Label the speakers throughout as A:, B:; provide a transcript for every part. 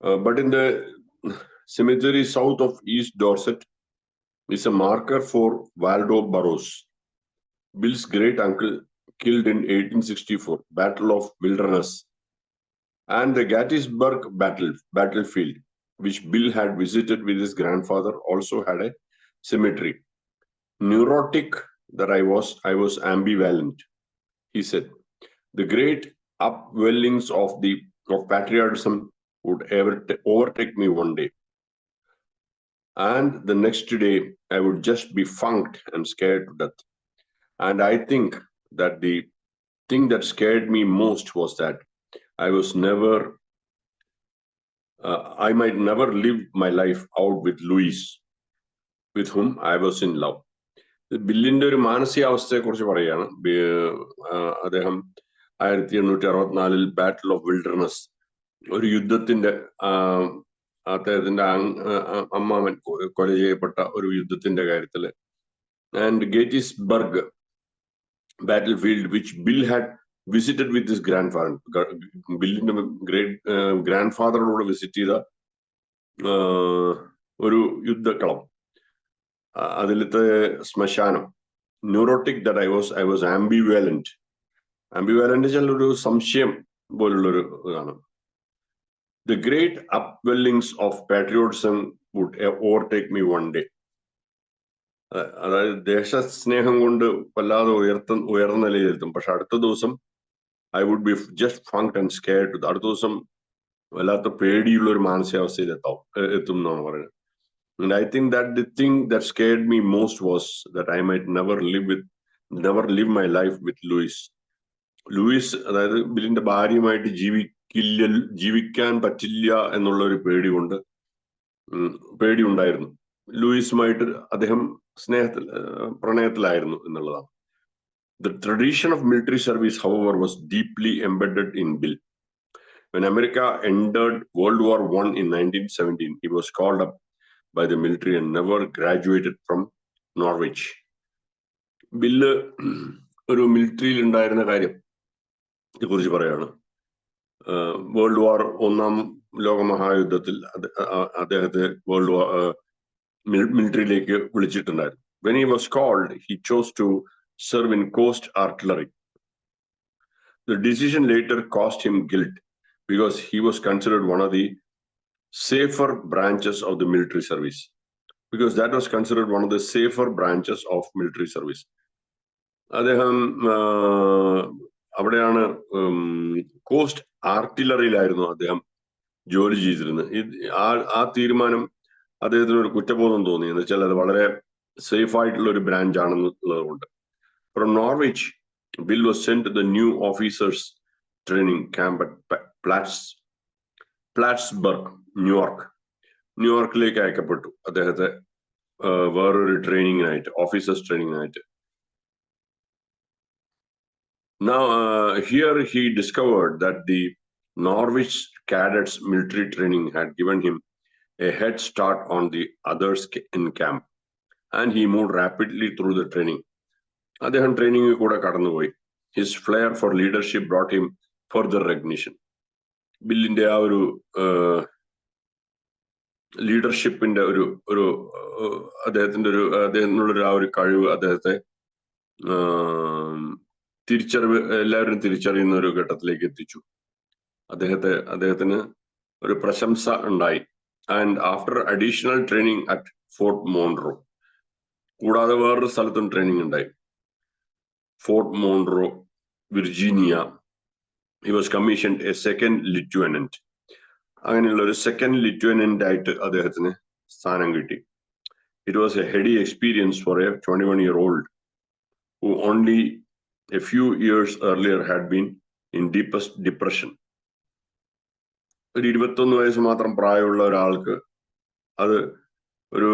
A: But in the cemetery south of East Dorset is a marker for Waldo Burrows, Bill's great uncle, killed in 1864, Battle of Wilderness, and the Gettysburg battlefield, which Bill had visited with his grandfather, also had a cemetery. Neurotic that I was ambivalent, he said. The great upwellings of patriotism would ever overtake me one day. And the next day, I would just be funked and scared to death. And I think that the thing that scared me most was that I might never live my life out with Louis, with whom I was in love. ബില്ലിന്റെ ഒരു മാനസികാവസ്ഥയെ കുറിച്ച് പറയാണ്. അദ്ദേഹം 1864 battle of wilderness, ഒരു യുദ്ധത്തിന്റെ, അദ്ദേഹത്തിന്റെ അമ്മാവൻ കൊല ചെയ്യപ്പെട്ട ഒരു യുദ്ധത്തിന്റെ കാര്യത്തില്, and Gettysburg battlefield which Bill had visited with his grandfather. ബില്ലിന്റെ ഗ്രാൻഡ് ഫാദറിനോട് വിസിറ്റ് ചെയ്ത ഒരു യുദ്ധക്കളം, അതിലത്തെ ശ്മശാനം. Neurotic that I was ambivalent വെച്ചാൽ ഒരു സംശയം പോലുള്ളൊരു ഇതാണ്. The great upwellings of patriotism would overtake me one day. അതായത് ദേശസ്നേഹം കൊണ്ട് വല്ലാതെ ഉയർന്ന നിലയിലെത്തും, പക്ഷെ അടുത്ത ദിവസം I would be just funked and scared. അടുത്ത ദിവസം വല്ലാത്ത പേടിയുള്ള ഒരു മാനസികാവസ്ഥയിൽ എത്തും എന്നാണ് പറയുന്നത്. And I think that the thing that scared me most was that I might never live my life with Louis. അതായത് ബില്ലിന്റെ ഭാര്യയുമായിട്ട് ജീവിക്കാൻ പറ്റില്ല എന്നുള്ള ഒരു പേടി ഉണ്ടായിരുന്നു. ലൂയിസുമായിട്ട് അദ്ദേഹം പ്രണയത്തിലായിരുന്നു എന്നുള്ളതാണ്. The tradition of military service, however, was deeply embedded in Bill. When America entered World War I in 1917, he was called up by the military and never graduated from Norwich. Bill ഒരു മിലിറ്ററിയിൽ ഉണ്ടായിരുന്ന കാര്യത്തെ കുറിച്ച് പറയാണ്. World war, ഒന്നാം ലോകമഹായുദ്ധത്തിൽ അദ്ദേഹത്തെ മിലിറ്ററിയിലേക്ക് വിളിച്ചിട്ടുണ്ടായിരുന്നു. When he was called, he chose to serve in coast artillery. The decision later cost him guilt because he was considered one of the safer branches of the military service. അദ്ദേഹം അവിടെയാണ് cost ആർട്ടിലറിയിലായിരുന്നു അദ്ദേഹം ജോലി ചെയ്തിരുന്നത്. ആ തീരുമാനം അദ്ദേഹത്തിന് ഒരു കുറ്റബോധം തോന്നി, എന്ന് വെച്ചാൽ അത് വളരെ സേഫ് ആയിട്ടുള്ള ഒരു ബ്രാഞ്ച് ആണെന്നുള്ളത് കൊണ്ട്. From Norwich, Bill was sent to the new officers training camp at Plattsburg, ന്യൂയോർക്കിലേക്ക് അയക്കപ്പെട്ടു അദ്ദേഹത്തെ വേറൊരു ട്രെയിനിങ്ങിനായിട്ട്, ഓഫീസേഴ്സ് ട്രെയിനിങ്ങിനായിട്ട്. Now here he discovered that the Norwich cadets military training had given him a head start on the others in camp, and he moved rapidly through the training. അദ്ദേഹം training കൂടെ കടന്നുപോയി. His flair for leadership brought him further recognition. ബില്ലിന്റെ ആ ഒരു ലീഡർഷിപ്പിന്റെ ഒരു അദ്ദേഹത്തിനുള്ള ആ ഒരു കഴിവ് അദ്ദേഹത്തെ എല്ലാവരും തിരിച്ചറിയുന്ന ഒരു ഘട്ടത്തിലേക്ക് എത്തിച്ചു. അദ്ദേഹത്തിന് ഒരു പ്രശംസ ഉണ്ടായി. And after additional training at Fort Monroe, കൂടാതെ വേറൊരു സ്ഥലത്തും ട്രെയിനിങ് ഉണ്ടായി, Fort Monroe, Virginia. He was commissioned a second lieutenant. അങ്ങനെയുള്ള ഒരു സെക്കൻഡ് ലിറ്റ്വനന്റ് ആയിട്ട് അദ്ദേഹത്തിന് സ്ഥാനം കിട്ടി. It was a heady experience for a 21-year-old who only a few years earlier had been in deepest depression. ഒരു 21 വയസ്സ് മാത്രം പ്രായമുള്ള ഒരാൾക്ക് അത് ഒരു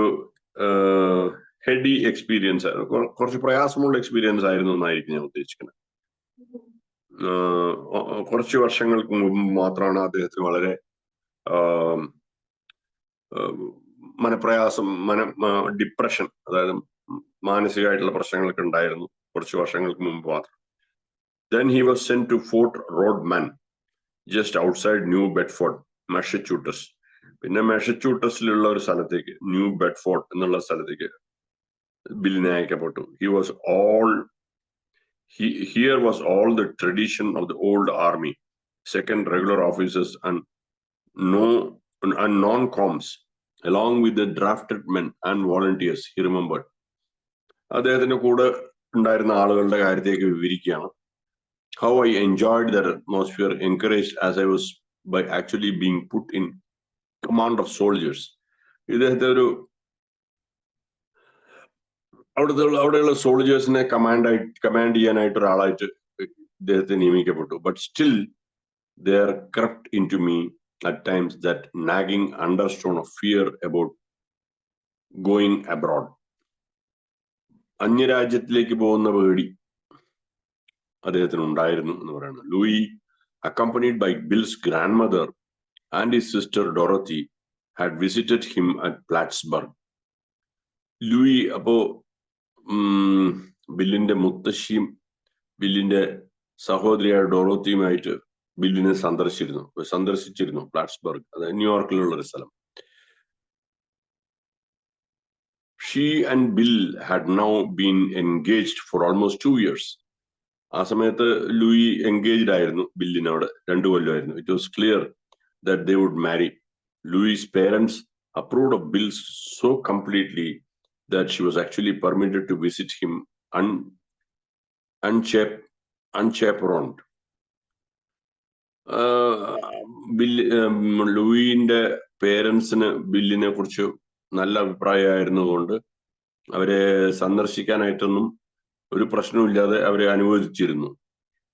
A: ഹെഡി എക്സ്പീരിയൻസ് ആയിരുന്നു, കുറച്ച് പ്രയാസമുള്ള എക്സ്പീരിയൻസ് ആയിരുന്നു എന്നായിരിക്കും ഞാൻ ഉദ്ദേശിക്കുന്നത്. കുറച്ച് വർഷങ്ങൾക്ക് മുമ്പ് മാത്രമാണ് അദ്ദേഹത്തിന് വളരെ മനപ്രയാസം, ഡിപ്രഷൻ, അതായത് മാനസികമായിട്ടുള്ള പ്രശ്നങ്ങളൊക്കെ ഉണ്ടായിരുന്നു കുറച്ച് വർഷങ്ങൾക്ക് മുമ്പ് മാത്രം. Then he was sent to Fort Rodman, just outside New Bedford, Massachusetts, പിന്നെ മെഷച്യൂട്ടസിലുള്ള ഒരു സ്ഥലത്തേക്ക് ന്യൂ ബെഡ്ഫോർഡ് എന്നുള്ള സ്ഥലത്തേക്ക് ബില്ലിനെ അയക്കപ്പെട്ടു. Here was all the tradition of the old army, second regular officers and non-coms, along with the drafted men and volunteers, he remembered. അദ്ദേഹത്തിന്റെ കൂടെ ഉണ്ടായിരുന്ന ആളുകളുടെ കാര്യത്തേക്ക് വിവരിക്കുകയാണ്. How I enjoyed that atmosphere, encouraged as I was by actually being put in command of soldiers. ഇദ്ദേഹത്തെ അവിടെയുള്ള സോൾജേഴ്സിനെ command ചെയ്യാനായിട്ട് ഒരാളായിട്ട് ഇദ്ദേഹത്തെ നിയമിക്കപ്പെട്ടു. But still they are crept into me at times, that nagging undertone of fear about going abroad. അന്യരാജ്യത്തിലേക്ക് പോകുന്ന പേടി അദ്ദേഹത്തിന് ഉണ്ടായിരുന്നു എന്ന് പറയുന്നത്. Louis, accompanied by Bill's grandmother and his sister Dorothy, had visited him at Plattsburgh. Louis അപ്പോ ബില്ലിന്റെ മുത്തശ്ശിയും ബില്ലിന്റെ സഹോദരിയായ ഡോറോത്തിയുമായിട്ട് ബില്ലിനെ സന്ദർശിച്ചിരുന്നു പ്ലാറ്റ്സ്ബർഗ്, അതായത് ന്യൂയോർക്കിലുള്ള ഒരു സ്ഥലം. She and Bill had now been engaged for almost 2 years. ആ സമയത്ത് ലൂയി എൻഗേജ്ഡ് ആയിരുന്നു ബില്ലിനോട്, 2 കൊല്ലമായിരുന്നു. It was clear that they would marry. Louis' parents approved of Bill so completely that she was actually permitted to visit him unchaperoned. ലൂയിന്റെ പേരൻസിന് ബില്ലിനെ കുറിച്ച് നല്ല അഭിപ്രായമായിരുന്നുകൊണ്ട് അവരെ സന്ദർശിക്കാനായിട്ടൊന്നും ഒരു പ്രശ്നമില്ലാതെ അവരെ അനുവദിച്ചിരുന്നു.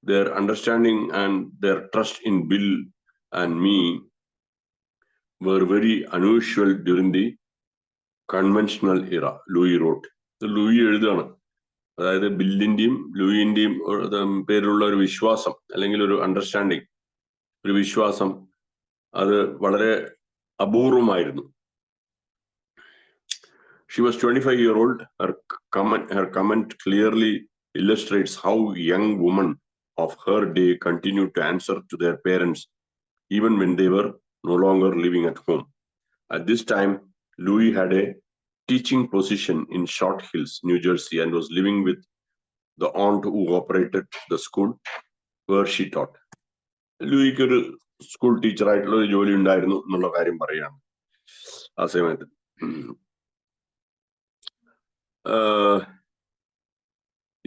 A: Their understanding and their trust in Bill and me were very unusual during the conventional era, Louis wrote. Louis എഴുതുകയാണ്, അതായത് ബില്ലിന്റെയും ലൂയിന്റെയും പേരിലുള്ള ഒരു വിശ്വാസം അല്ലെങ്കിൽ ഒരു അണ്ടർസ്റ്റാൻഡിങ്, ഒരു വിശ്വാസം, അത് വളരെ അപൂർവമായിരുന്നു. She was 25-year-old. Her comment clearly illustrates how young women of her day continued to answer to their parents even when they were no longer living at home. At this time, Louis had a teaching position in Short Hills, New Jersey, and was living with the aunt who operated the school where she taught. ലൂയിക്ക് ഒരു school ടീച്ചറായിട്ടുള്ള ഒരു ജോലി ഉണ്ടായിരുന്നു എന്നുള്ള കാര്യം പറയാണ് ആ സമയത്ത്.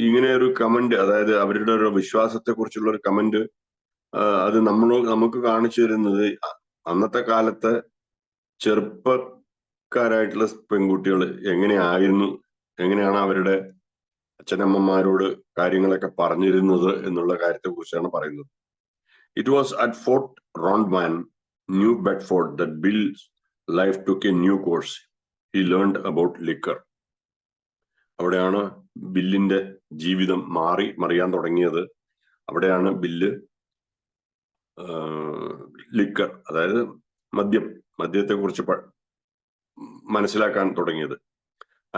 A: ഇങ്ങനെ ഒരു കമന്റ്, അതായത് അവരുടെ ഒരു വിശ്വാസത്തെ കുറിച്ചുള്ള ഒരു കമന്റ്, അത് നമുക്ക് കാണിച്ചു തരുന്നത് അന്നത്തെ കാലത്തെ ചെറുപ്പക്കാരായിട്ടുള്ള പെൺകുട്ടികൾ എങ്ങനെയാണ് അവരുടെ അച്ഛനമ്മമാരോട് കാര്യങ്ങളൊക്കെ പറഞ്ഞിരുന്നത് എന്നുള്ള കാര്യത്തെ കുറിച്ചാണ് പറയുന്നത്. It was at Fort Rondman, New Bedford, that Bill's life took a new course. He learned about liquor. അവിടെയാണ് ബില്ലിന്റെ ജീവിതം മറിയാൻ തുടങ്ങിയത്. അവിടെയാണ് ബില്ല് ലിക്കർ, അതായത് മദ്യത്തെ കുറിച്ച് മനസ്സിലാക്കാൻ തുടങ്ങിയത്.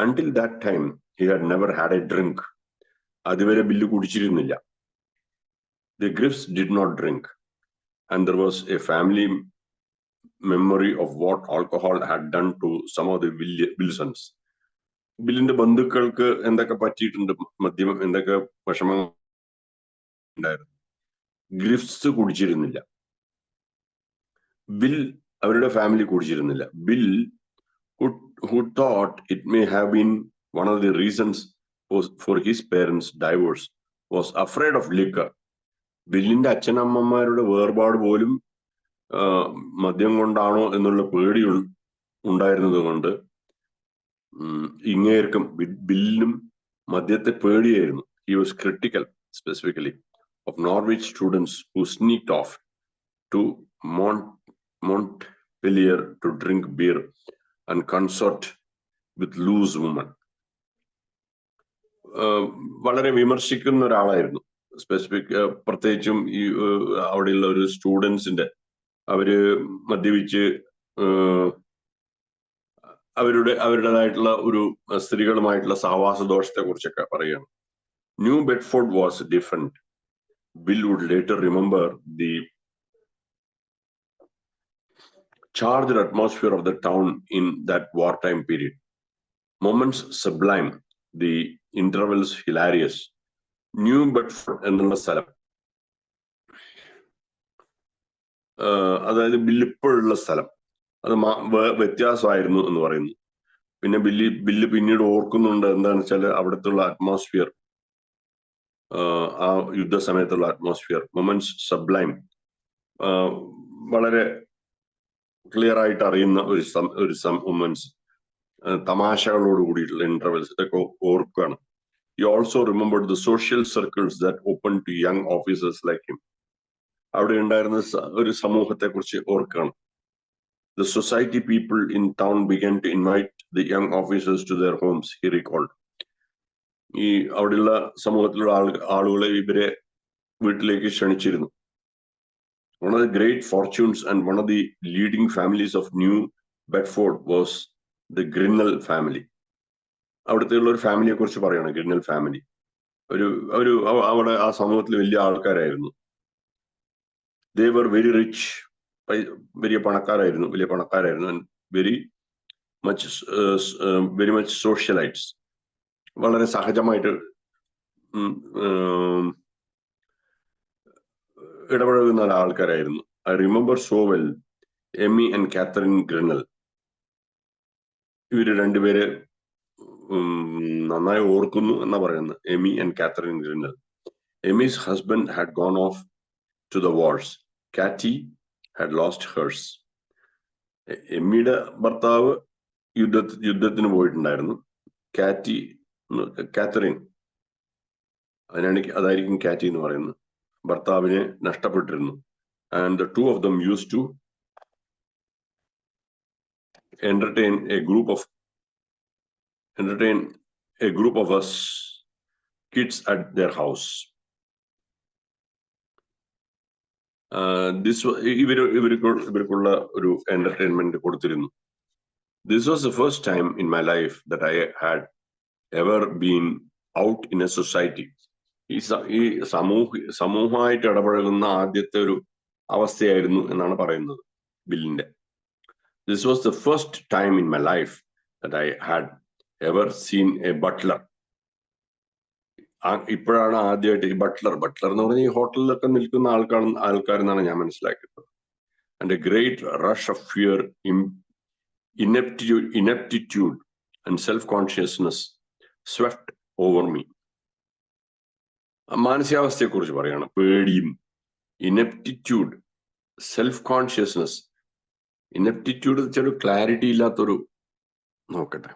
A: Until that time, he had never had a drink. അതുവരെ bill കുടിച്ചിരുന്നില്ല. The Griffs did not drink, and there was a family memory of what alcohol had done to some of the Wilsons. ബില്ലിന്റെ ബന്ധുക്കൾക്ക് എന്തൊക്കെ പറ്റിയിട്ടുണ്ട്, മദ്യം എന്തൊക്കെ വിഷമങ്ങൾ ഉണ്ടായിരുന്നു. Griffs കുടിച്ചിരുന്നില്ല, ബിൽ അവരുടെ ഫാമിലി കുടിച്ചിരുന്നില്ല. Bill who thought it may have been one of the reasons for his parents' divorce was afraid of liquor. ബില്ലിന്റെ അച്ഛനമ്മമാരുടെ വേർപാട് പോലും മദ്യം കൊണ്ടാണോ എന്നുള്ള പേടി ഉണ്ടായിരുന്നത് കൊണ്ട് ഇങ്ങേർക്കും ബില്ലിനും മദ്യത്തെ പേടിയായിരുന്നു. He was critical specifically of Norwich students who sneaked off to Montpelier to drink beer and consort with loose women. വളരെ വിമർശിക്കുന്ന ഒരാളായിരുന്നു. പ്രത്യേകിച്ചും ഈ അവിടെയുള്ള ഒരു സ്റ്റുഡൻസിന്റെ, അവര് മദ്യപിച്ച് അവരുടേതായിട്ടുള്ള ഒരു സ്ത്രീകളുമായിട്ടുള്ള സഹവാസ ദോഷത്തെ കുറിച്ചൊക്കെ പറയുകയാണ്. New Bedford was different. Bill would later remember the charged atmosphere of the town in that wartime period. Moments sublime, the intervals hilarious. New Bedford എന്നുള്ള സ്ഥലം, അതായത് ബില്ലിപ്പോഴുള്ള സ്ഥലം, അത് വ്യത്യാസമായിരുന്നു എന്ന് പറയുന്നു. പിന്നെ ബില്ല് പിന്നീട് ഓർക്കുന്നുണ്ട് എന്താണെന്ന് വെച്ചാൽ അവിടുത്തെ അറ്റ്മോസ്ഫിയർ, ആ യുദ്ധസമയത്തുള്ള അറ്റ്മോസ്ഫിയർ, മൊമെന്റ്സ് സബ്ലൈം, വളരെ ക്ലിയർ ആയിട്ട് അറിയുന്ന ഒരു മൊമെന്റ്സ്, തമാശകളോട് കൂടിയിട്ടുള്ള ഇന്റർവെൽസ്, ഇതൊക്കെ ഓർക്കുകയാണ്. He also remembered the social circles that opened to young officers like him. അവിടെ ഉണ്ടായിരുന്ന ഒരു സമൂഹത്തെ കുറിച്ച് ഓർക്കുകയാണ്. The society people in town began to invite the young officers to their homes, he recalled. ഈ അവിടെയുള്ള സമൂഹത്തിലുള്ള ആളുകളെ ഇവരെ വീട്ടിലേക്ക് ക്ഷണിച്ചിരുന്നു. One of the great fortunes and one of the leading families of New Bedford was the Grinnell family. അവിടുത്തെ ഉള്ള ഒരു ഫാമിലിയെ കുറിച്ച് പറയണം. ഗ്രിന്നൽ ഫാമിലി അവിടെ ആ സമൂഹത്തിൽ വലിയ ആൾക്കാരായിരുന്നു. They were very rich, വലിയ പണക്കാരായിരുന്നു, and very much socialites, വളരെ സഹജമായിട്ട് ഇടപഴകുന്ന ആൾക്കാരായിരുന്നു. I remember so well Emmy and Catherine Grinnell. ഇവര് രണ്ടുപേരെ നന്നായി ഓർക്കുന്നു എന്നാ പറയുന്നത്. Emmy and Catherine Grinnell. Emmy's husband had gone off to the wars. Cathy had lost hers. എമ്മിയുടെ ഭർത്താവ് യുദ്ധത്തിന് പോയിട്ടുണ്ടായിരുന്നു. കാത്തറിൻ, അതായിരിക്കും കാറ്റി എന്ന് പറയുന്നത്, ഭർത്താവിനെ നഷ്ടപ്പെട്ടിരുന്നു. And the two of them used to entertain a group of us kids at their house. ഇവർക്കുള്ള ഒരു entertainment കൊടുത്തിരുന്നു. This was the first time in my life that I had ever been out in a society. ഈ സമൂഹമായിട്ട് ഇടപഴകുന്ന ആദ്യത്തെ ഒരു അവസ്ഥയായിരുന്നു എന്നാണ് പറയുന്നത് ബില്ലിന്റെ. This was the first time in my life that I had ever seen a butler. ഇപ്പോഴാണ് ആദ്യമായിട്ട് ഈ ബട്ട്ലർ എന്ന് പറഞ്ഞാൽ ഈ ഹോട്ടലിലൊക്കെ നിൽക്കുന്ന ആൾക്കാരെന്നാണ് ഞാൻ മനസ്സിലാക്കിയത്. And a great rush of fear, ineptitude and self-consciousness swept over me. മാനസികാവസ്ഥയെ കുറിച്ച് പറയാണ്. പേടിയും, ഇനെപ്റ്റിറ്റ്യൂഡ്, സെൽഫ് കോൺഷ്യസ്നസ്. ഇനെപ്റ്റിറ്റ്യൂഡ് വെച്ചൊരു ക്ലാരിറ്റി ഇല്ലാത്തൊരു, നോക്കട്ടെ,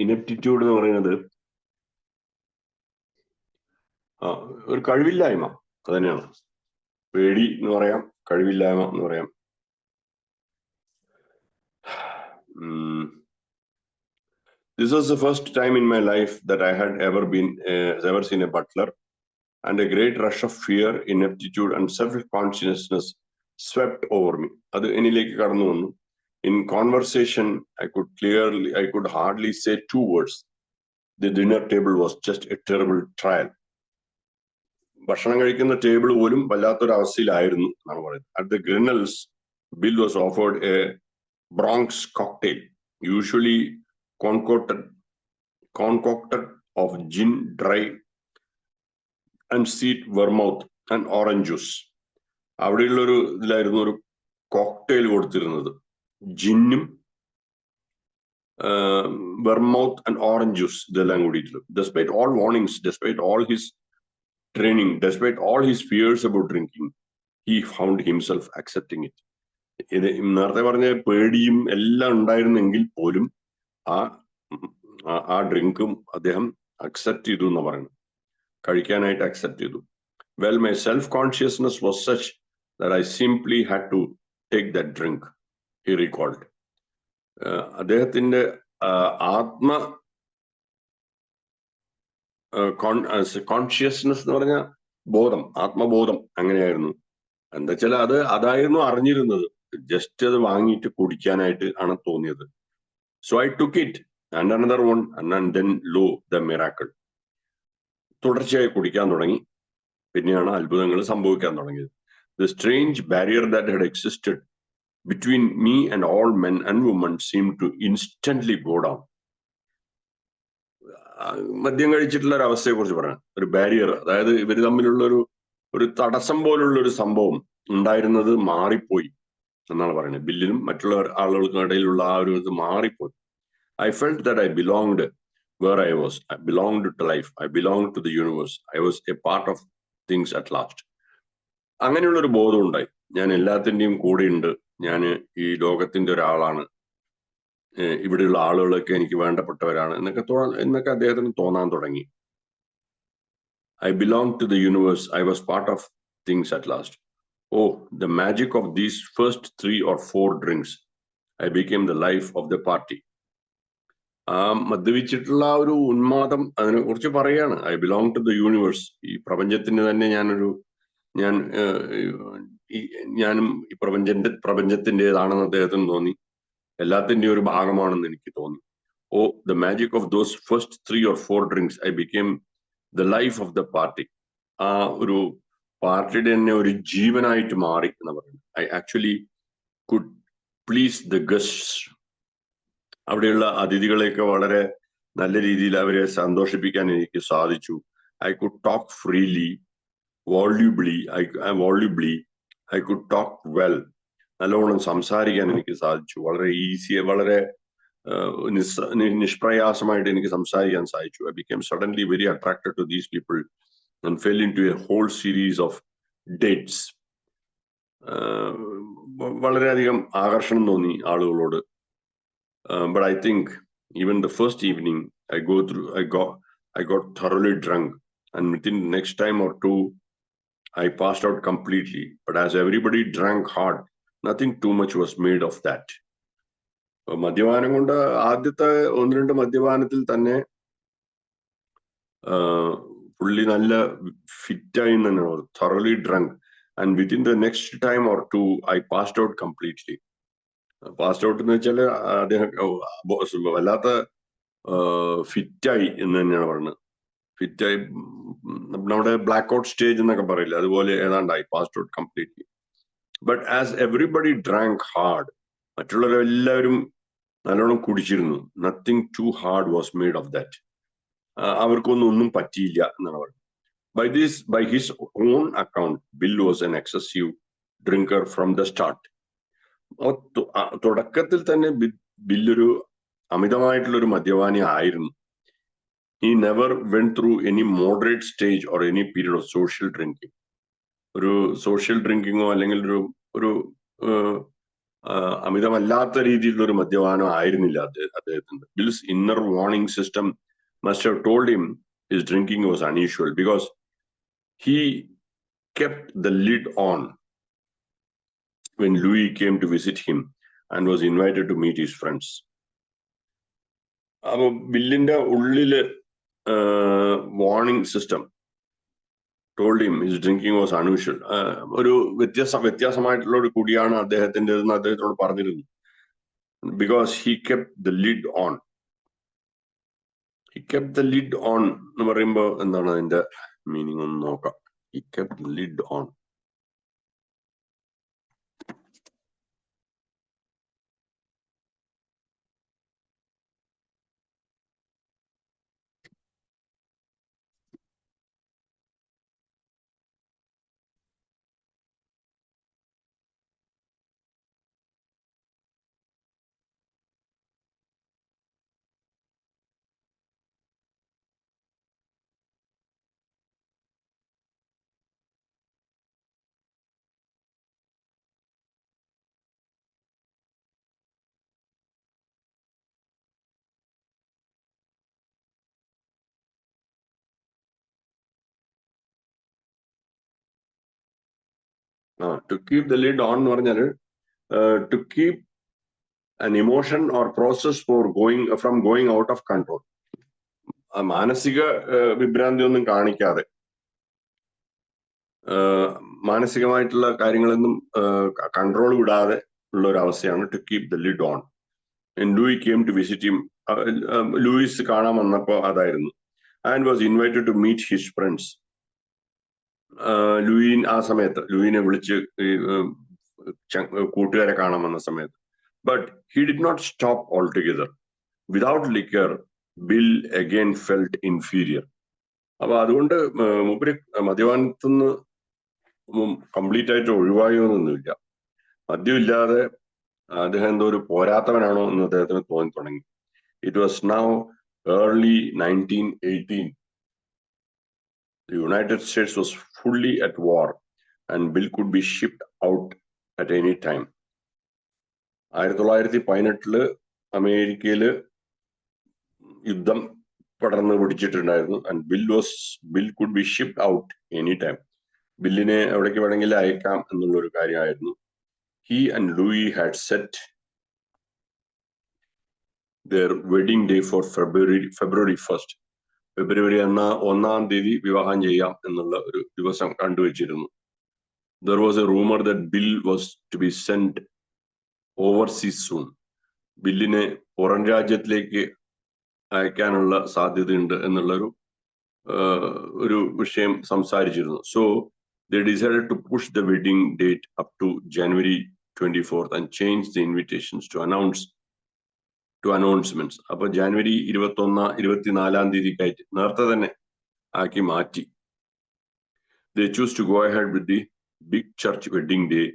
A: ഇനെപ്റ്റിറ്റ്യൂഡ് എന്ന് പറയുന്നത് ഒരു കഴിവില്ലായ്മ, അത് തന്നെയാണ്. പേടി എന്ന് പറയാം, കഴിവില്ലായ്മ എന്ന് പറയാം. This was the first time in my life that I had ever seen a butler, and a great rush of fear, ineptitude and self-consciousness swept over me. അത് എന്നിലേക്ക് കടന്നു വന്നു. In conversation, I could hardly say two words. The dinner table was just a terrible trial. ഭക്ഷണം കഴിക്കുന്ന table പോലും വല്ലാത്തൊരു അവസ്ഥയിലായിരുന്നു എന്നാണ് പറയുന്നത്. At the Grinnells, Bill was offered a Bronx cocktail, usually concocted of gin, dry and sweet vermouth and orange juice. അവിടെയുള്ളൊരു ഇതിലായിരുന്നു ഒരു cocktail കൊടുത്തിരുന്നത്. ജിന്നും വെർമൗത്ത് and orange juice, ഇതെല്ലാം കൂടിയിട്ടുള്ളത്. Despite all warnings, despite all his training, despite all his fears about drinking, he found himself accepting it. ഇത് നേരത്തെ പറഞ്ഞ പേടിയും എല്ലാം ഉണ്ടായിരുന്നെങ്കിൽ പോലും ആ ആ ഡ്രിങ്കും അദ്ദേഹം അക്സെപ്റ്റ് ചെയ്തു എന്ന് പറയുന്നു, കഴിക്കാനായിട്ട് അക്സെപ്റ്റ് ചെയ്തു. Well, myself consciousness was such that I simply had to take that drink, he recalled. അദ്ദേഹത്തിന്റെ ആത്മ കോൺഷ്യസ്നെസ് എന്ന് പറഞ്ഞ ബോധം, ആത്മബോധം അങ്ങനെയായിരുന്നു. എന്താ വെച്ചാൽ അതായിരുന്നു അറിഞ്ഞിരുന്നത്, ജസ്റ്റ് അത് വാങ്ങിയിട്ട് കുടിക്കാനായിട്ട് ആണ് തോന്നിയത്. So I took it and another one and then lo the miracle. തുടർച്ചയായി കുടിക്കാൻ തുടങ്ങി, പിന്നെയാണ് അത്ഭുതങ്ങൾ സംഭവിക്കാൻ തുടങ്ങിയത്. The strange barrier that had existed between me and all men and women seem to instantly go down. മദ്യം കഴിച്ചിട്ടുള്ള ഒരു അവസ്ഥയെ കുറിച്ച് പറയാം. ഒരു ബാരിയർ, അതായത് ഇവർ തമ്മിലുള്ള ഒരു തടസ്സം പോലുള്ള ഒരു സംഭവം ഉണ്ടായിരുന്നത് മാറിപ്പോയി എന്നാണ് പറയുന്നത്. ബില്ലിനും മറ്റുള്ള ആളുകൾക്കും ഇടയിലുള്ള ആ ഒരു ഇത് മാറിപ്പോയി. I felt that I belonged where I was. I belonged to life. I belong to the universe. I was a part of things at last. അങ്ങനെയുള്ള ഒരു ബോധം ഉണ്ടായി. ഞാൻ എല്ലാത്തിന്റെയും കൂടെയുണ്ട്, ഞാൻ ഈ ലോകത്തിന്റെ ഒരാളാണ്, ഇവിടെയുള്ള ആളുകളൊക്കെ എനിക്ക് വേണ്ടപ്പെട്ടവരാണ് എന്നൊക്കെ അദ്ദേഹത്തിന് തോന്നാൻ തുടങ്ങി. I belonged to the universe. I was part of things at last. Oh, the magic of these first 3 or 4 drinks. I became the life of the party. ആ മദ്യപിച്ചിട്ടുള്ള ആ ഒരു ഉന്മാദം, അതിനെ കുറിച്ച് പറയാണ്. I belong to the universe. ഈ പ്രപഞ്ചത്തിന് തന്നെ ഞാനും ഈ പ്രപഞ്ചത്തിൻ്റെതാണെന്ന് അദ്ദേഹത്തിന് തോന്നി. എല്ലാത്തിൻ്റെയും ഒരു ഭാഗമാണെന്ന് എനിക്ക് തോന്നി. Oh, the magic of those first 3 or 4 drinks. I became the life of the party. ആ ഒരു പാർട്ടിയുടെ തന്നെ ഒരു ജീവനായിട്ട് മാറി എന്ന് പറയുന്നത്. I actually could please the guests. അവിടെയുള്ള അതിഥികളെയൊക്കെ വളരെ നല്ല രീതിയിൽ അവരെ സന്തോഷിപ്പിക്കാൻ എനിക്ക് സാധിച്ചു. I could talk freely, volubly. I could talk well. നല്ലോണം സംസാരിക്കാൻ എനിക്ക് സാധിച്ചു. വളരെ വളരെ നിഷ്പ്രയാസമായിട്ട് എനിക്ക് സംസാരിക്കാൻ സാധിച്ചു. I became suddenly very attracted to these people and fell into a whole series of dates. വളരെയധികം ആകർഷണം തോന്നി ആളുകളോട്. But I think even the first evening I got thoroughly drunk, and within the next time or two I passed out completely. But as everybody drank hard, nothing too much was made of that. മദ്യപാനം കൊണ്ട് ആദ്യത്തെ 1-2 മദ്യപാനത്തിൽ തന്നെ പുള്ളി നല്ല ഫിറ്റായി തന്നെ, thoroughly drunk, and within the next time or two I passed out completely. Passed out എന്ന് വെച്ചാൽ അദ്ദേഹം വല്ലാത്ത ഫിറ്റായി എന്ന് തന്നെയാണ് പറയുന്നത്. ഫിറ്റായി, നമ്മുടെ ബ്ലാക്ക് ഔട്ട് സ്റ്റേജ് എന്നൊക്കെ പറയില്ല, അതുപോലെ ഏതാണ്ടായി, passed out completely. But as everybody drank hard, മറ്റുള്ളവരെല്ലാവരും നല്ലോണം കുടിച്ചിരുന്നു. Nothing too hard was made of that. അവർക്കൊന്നും പറ്റിയില്ല എന്നാണ് പറയുന്നത്. By his own account, Bill was an excessive drinker from the start. തുടക്കത്തിൽ തന്നെ ബില്ലൊരു അമിതമായിട്ടുള്ളൊരു മദ്യപാനി ആയിരുന്നു. He never went through any moderate stage or any period of social drinking. ഒരു social ഡ്രിങ്കിങ്ങോ അല്ലെങ്കിൽ ഒരു അമിതമല്ലാത്ത രീതിയിലുള്ള ഒരു മദ്യപാനം ആയിരുന്നില്ല അദ്ദേഹത്തിന്റെ. Bill's inner warning system must have told him his drinking was unusual, because he kept the lid on when Louis came to visit him and was invited to meet his friends. അപ്പൊ ബില്ലിന്റെ ഉള്ളില് warning system told him his drinking was unusual. ഒരു വ്യത്യാസമായിട്ടുള്ള ഒരു കുടിയാണ് അദ്ദേഹത്തിൻ്റെതെന്ന് അദ്ദേഹത്തോട് പറഞ്ഞിരുന്നു. Because he kept the lid on. He kept the lid on എന്ന് പറയുമ്പോൾ എന്താണ് അതിന്റെ മീനിങ് ഒന്ന് നോക്കാം. He kept the lid on. To keep the lid on, to keep an emotion or process from going out of control. മാനസിക വിഭ്രാന്തി ഒന്നും കാണിക്കാതെ മാനസികമായിട്ടുള്ള കാര്യങ്ങളൊന്നും കൺട്രോൾ വിടാതെ ഉള്ള ഒരു അവസ്ഥയാണ് to keep the lid on. And Louis came to visit him. Louis കാണാൻ വന്നപ്പോ അതായിരുന്നു. And was invited to meet his friends. ലൂയിനെ വിളിച്ച് കൂട്ടുകാരെ കാണാൻ വന്ന സമയത്ത്. But he did not stop altogether. Without liquor, Bill again felt inferior. അപ്പൊ അതുകൊണ്ട് മൂപ്പര് മദ്യപാനത്തിന്ന് കംപ്ലീറ്റ് ആയിട്ട് ഒഴിവായൊന്നുമില്ല. മദ്യമില്ലാതെ അദ്ദേഹം എന്തോ ഒരു പോരാത്തവനാണോ എന്ന് അദ്ദേഹത്തിന് തോന്നി തുടങ്ങി. It was now early 1918. The United States was fully at war and Bill could be shipped out at any time. 1918 അമേരിക്കയില് യുദ്ധം പടർന്ന് പിടിച്ചിട്ടുണ്ടായിരുന്നു. And Bill could be shipped out anytime. ബില്ലിനെ എവിടേക്ക് വേണമെങ്കിലും അയക്കാം എന്നുള്ള ഒരു കാര്യമായിരുന്നു. He and Louis had set their wedding day for February 1st. ഫെബ്രുവരി 1 വിവാഹം ചെയ്യാം എന്നുള്ള ഒരു ദിവസം കണ്ടുവച്ചിരുന്നു. There was a rumor that Bill was to be sent overseas soon. ബില്ലിനെ പുറം രാജ്യത്തിലേക്ക് അയക്കാനുള്ള സാധ്യതയുണ്ട് എന്നുള്ളൊരു ഒരു വിഷയം സംസാരിച്ചിരുന്നു. So they decided to push the wedding date up to January 24th and change the invitations to announcements. അപ്പൊ ജാനുവരി 24 തീയതിക്കായിട്ട് നേരത്തെ തന്നെ ആക്കി മാറ്റി. They chose to go ahead with the big church wedding they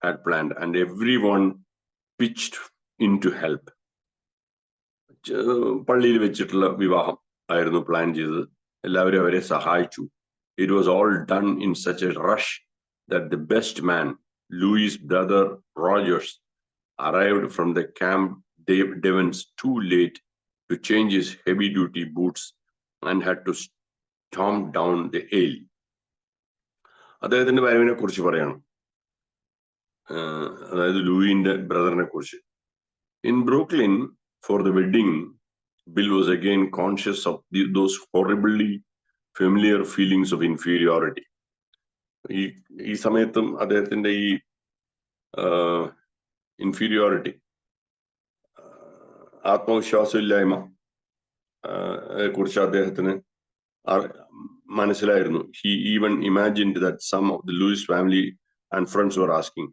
A: had planned and everyone pitched in to help. പള്ളിയിൽ വെച്ചിട്ടുള്ള വിവാഹം ആയിരുന്നു plan ചെയ്തത്. എല്ലാവരും അവരെ സഹായിച്ചു. It was all done in such a rush that the best man, Louis' brother Rogers, arrived from the Camp Devens too late to change his heavy-duty boots and had to stomp down the aisle. അദ്ദേഹത്തിന്റെ വരവിനെ കുറിച്ച് പറയണം, അതായത് ലൂയിന്റെ ബ്രദറിനെ കുറിച്ച്. In Brooklyn, for the wedding, Bill was again conscious of those horribly familiar feelings of inferiority. ഈ സമയത്തും അദ്ദേഹത്തിന്റെ ഈ inferiority, ആത്മവിശ്വാസമില്ലായ്മ കുറിച്ച് അദ്ദേഹത്തിന് മനസ്സിലായിരുന്നു. He even imagined that some of the Louis family and friends were asking,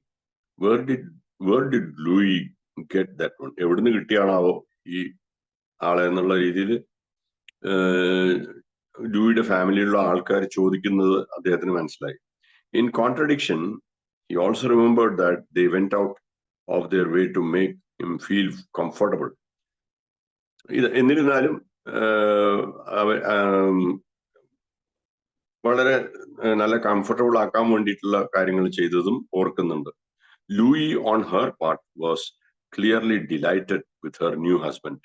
A: where did Louis get that one? എവിടുന്ന് കിട്ടിയാണാവോ ഈ ആളെ എന്നുള്ള രീതിയിൽ ലൂയിയുടെ ഫാമിലിയിലുള്ള ആൾക്കാർ ചോദിക്കുന്നത് അദ്ദേഹത്തിന് മനസ്സിലായി. In contradiction, he also remembered that they went out of their way to make him feel comfortable. എന്നിരുന്നാലും വളരെ നല്ല കംഫർട്ടബിൾ ആക്കാൻ വേണ്ടിയിട്ടുള്ള കാര്യങ്ങൾ ചെയ്തതും ഓർക്കുന്നുണ്ട്. Louis on her part was clearly delighted with her new husband.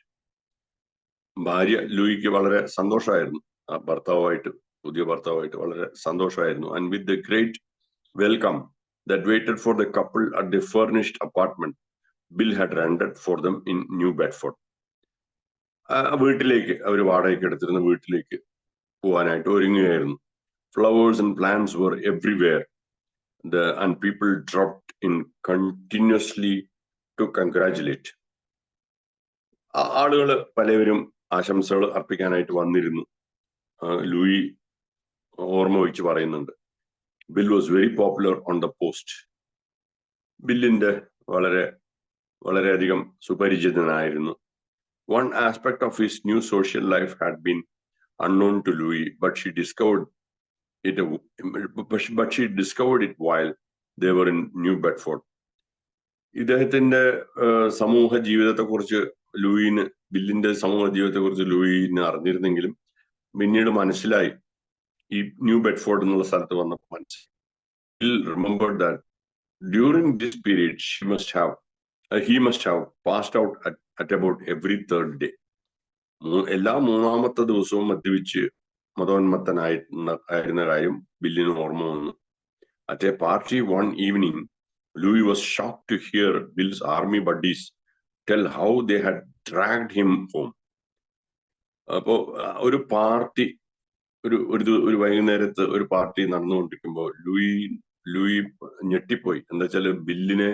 A: ഭാര്യ ലൂയിക്ക് വളരെ സന്തോഷമായിരുന്നു, പുതിയ ഭർത്താവായിട്ട് വളരെ സന്തോഷമായിരുന്നു. And with the great welcome that waited for the couple at the furnished apartment Bill had rented for them in New Bedford. വീട്ടിലേക്ക് അവർ വാടകയ്ക്ക് എടുത്തിരുന്ന വീട്ടിലേക്ക് പോവാനായിട്ട് ഒരുങ്ങുകയായിരുന്നു. Flowers and plants were everywhere, and people dropped in continuously to congratulate. ആളുകൾ പലവരും ആശംസകൾ അർപ്പിക്കാനായിട്ട് വന്നിരുന്നു. Louis ഓർമ്മ വെച്ച് പറയുന്നുണ്ട്, Bill was very popular on the post. ബില്ലിന്റെ വളരെയധികം സുപരിചിതനായിരുന്നു. One aspect of his new social life had been unknown to Louis, but she discovered it while they were in New Bedford. ഇദ്ദേഹത്തിന്റെ സമൂഹ ജീവിതത്തെ കുറിച്ച് ബില്ലിന്റെ സമൂഹ ജീവിതത്തെ കുറിച്ച് ലൂയിന് അറിഞ്ഞിരുന്നെങ്കിലും പിന്നീട് മനസ്സിലായി, ഈ ന്യൂ ബെഡ്ഫോർഡ് എന്നുള്ള സ്ഥലത്ത് വന്നപ്പോൾ മനസ്സിലായി. Bill remembered that during this period he must have passed out at about every third day. എല്ലാ മൂന്നാമത്തെ ദിവസവും മദ്യപിച്ച് മതോന്മത്തനായിരുന്ന കാര്യം ബില്ലിന് ഓർമ്മ വന്നു. At a party one evening, Louis was shocked to hear Bill's army buddies tell how they had dragged him home. അപ്പോ ഒരു പാർട്ടി ഒരു വൈകുന്നേരത്ത് ഒരു പാർട്ടി നടന്നുകൊണ്ടിരിക്കുമ്പോൾ ലൂയി ഞെട്ടിപ്പോയി. എന്താ വെച്ചാല് ബില്ലിനെ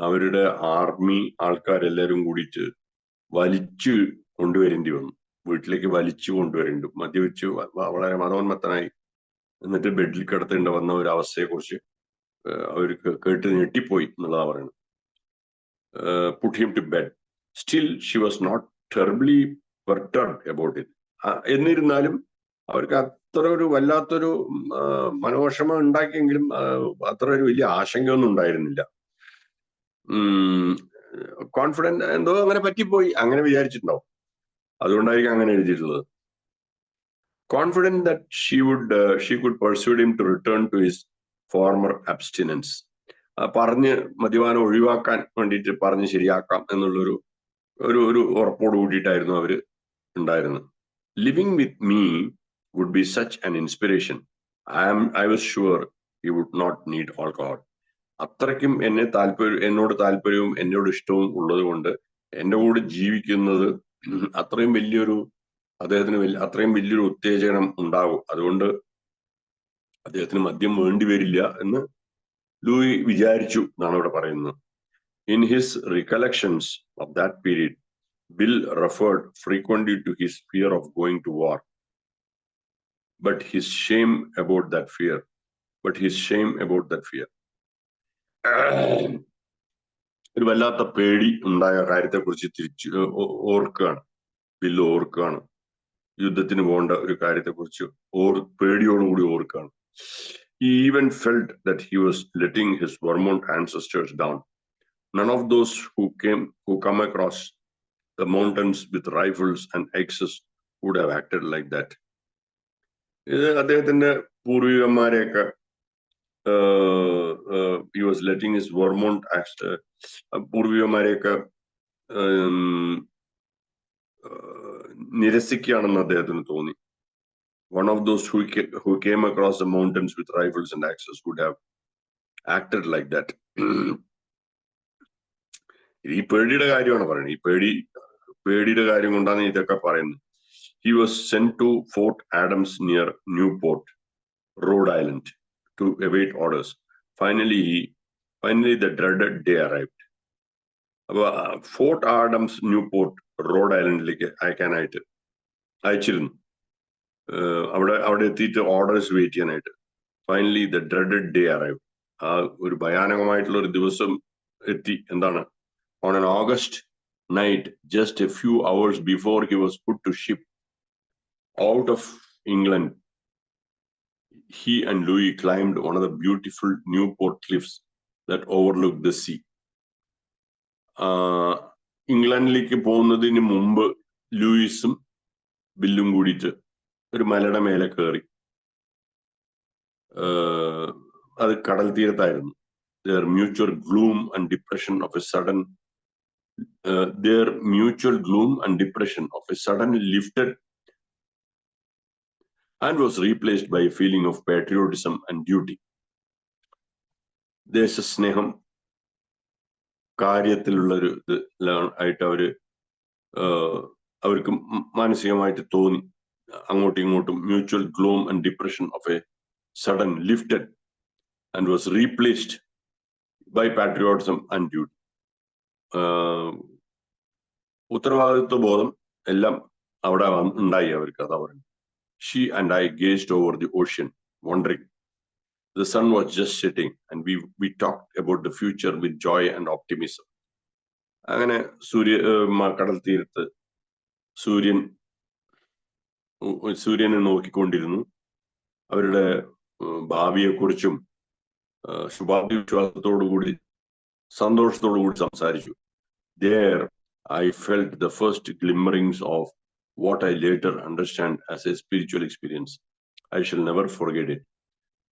A: അവരുടെ ആർമി ആൾക്കാരെല്ലാരും കൂടിയിട്ട് വലിച്ചു കൊണ്ടുവരേണ്ടി വന്നു. വീട്ടിലേക്ക് വലിച്ചു കൊണ്ടുവരേണ്ടി, മദ്യവെച്ച് വളരെ മതോന്മത്തനായി എന്നിട്ട് ബെഡിൽ കിടത്തേണ്ടി വന്ന ഒരു അവസ്ഥയെ കുറിച്ച് അവർക്ക് കേട്ട് ഞെട്ടിപ്പോയി എന്നുള്ളതാ പറയുന്നത്. Put him to bed. Still, she was not terribly perturbed about it. എന്നിരുന്നാലും അവർക്ക് അത്ര ഒരു വല്ലാത്തൊരു മനോവിഷമം ഉണ്ടാക്കിയെങ്കിലും അത്ര ഒരു വലിയ ആശങ്കയൊന്നും ഉണ്ടായിരുന്നില്ല. കോൺഫിഡന്റ് എന്തോ അങ്ങനെ പറ്റിപ്പോയി, അങ്ങനെ വിചാരിച്ചിട്ടുണ്ടാവും. അതുകൊണ്ടായിരിക്കും അങ്ങനെ എഴുതിയിട്ടുള്ളത്. Confident that she could persuade him to return to his former abstinence. പറഞ്ഞ് മദ്യപാനം ഒഴിവാക്കാൻ വേണ്ടിയിട്ട് പറഞ്ഞ് ശരിയാക്കാം എന്നുള്ളൊരു ഒരു ഉറപ്പോട് കൂടിയിട്ടായിരുന്നു അവര് ഉണ്ടായിരുന്നത്. Living with me would be such an inspiration. I was sure he would not need alcohol. അത്രയ്ക്കും എന്നോട് താല്പര്യവും എന്നോട് ഇഷ്ടവും ഉള്ളത് കൊണ്ട് എന്റെ കൂടെ ജീവിക്കുന്നത് അത്രയും വലിയൊരു അത്രയും വലിയൊരു ഉത്തേജനം ഉണ്ടാകും. അതുകൊണ്ട് അദ്ദേഹത്തിന് മദ്യം വേണ്ടി വരില്ല എന്ന് ലൂയി വിചാരിച്ചു എന്നാണ് ഇവിടെ പറയുന്നത്. In his recollections of that period, Bill referred frequently to his fear of going to war, but his shame about that fear. ഒരു വല്ലാത്ത പേടി ഉണ്ടായ കാര്യത്തെ കുറിച്ച് തിരിച്ചു ഓർക്കുകയാണ്. ബില്ല് ഓർക്കുകയാണ് യുദ്ധത്തിന് പോകേണ്ട ഒരു കാര്യത്തെ കുറിച്ച് പേടിയോടുകൂടി ഓർക്കുകയാണ്. He even felt that he was letting his Vermont ancestors down. None of those who come across the mountains with rifles and axes would have acted like that. ഇത് അദ്ദേഹത്തിന്റെ പൂർവികന്മാരെയൊക്കെ he was letting his Vermont പൂർവികന്മാരെയൊക്കെ നിരസിക്കുകയാണെന്ന് അദ്ദേഹത്തിന് തോന്നി. One of those who came across the mountains with rifles and axes would have acted like that. ഈ പേടിയുടെ കാര്യമാണ് പറയുന്നത്. ഈ പേടിയുടെ കാര്യം കൊണ്ടാണ് ഇതൊക്കെ പറയുന്നത്. He was sent to Fort Adams near Newport, Rhode Island, to await orders. Finally, the dreaded day arrived. അപ്പൊ fort Adams Newport road ഐലൻഡിലേക്ക് അയച്ചിരുന്നു. അവിടെ എത്തിയിട്ട് ഓർഡേഴ്സ് വെയിറ്റ് ചെയ്യാനായിട്ട്. Finally the dreaded day arrive. ആ ഒരു ഭയാനകമായിട്ടുള്ള ഒരു ദിവസം എത്തി. എന്താണ്? On an August night, just a few hours before he was put to ship out of England, he and Louis climbed one of the beautiful Newport cliffs that overlooked the sea. ഇംഗ്ലണ്ടിലേക്ക് പോകുന്നതിന് മുമ്പ് ലൂയിസും ബില്ലും കൂടിയിട്ട് ഒരു മലയുടെ മേലെ കയറി. അത് കടൽ തീരത്തായിരുന്നു. Their mutual gloom and depression of a sudden lifted and was replaced by a feeling of patriotism and duty. ദേശസ്നേഹം കാര്യത്തിലുള്ളൊരു ആയിട്ട് അവർക്ക് മാനസികമായിട്ട് തോന്നി. അങ്ങോട്ടും ഇങ്ങോട്ടും mutual gloom and depression of a sudden lifted and was replaced by patriotism and duty. ഉത്തരവാദിത്വ ബോധം എല്ലാം അവിടെ ഉണ്ടായി അവർക്ക്. അതാ പറയുന്നത്. She and I gazed over the ocean, wondering. The sun was just setting, and we talked about the future with joy and optimism. അങ്ങനെ കടൽ തീരത്ത് സൂര്യനെ നോക്കിക്കൊണ്ടിരുന്നു. അവരുടെ ഭാവിയെക്കുറിച്ചും ശുഭാപ്തി വിശ്വാസത്തോടുകൂടി സന്തോഷത്തോടുകൂടി സംസാരിച്ചു. There I felt the first glimmerings of what I later understand as a spiritual experience. I shall never forget it.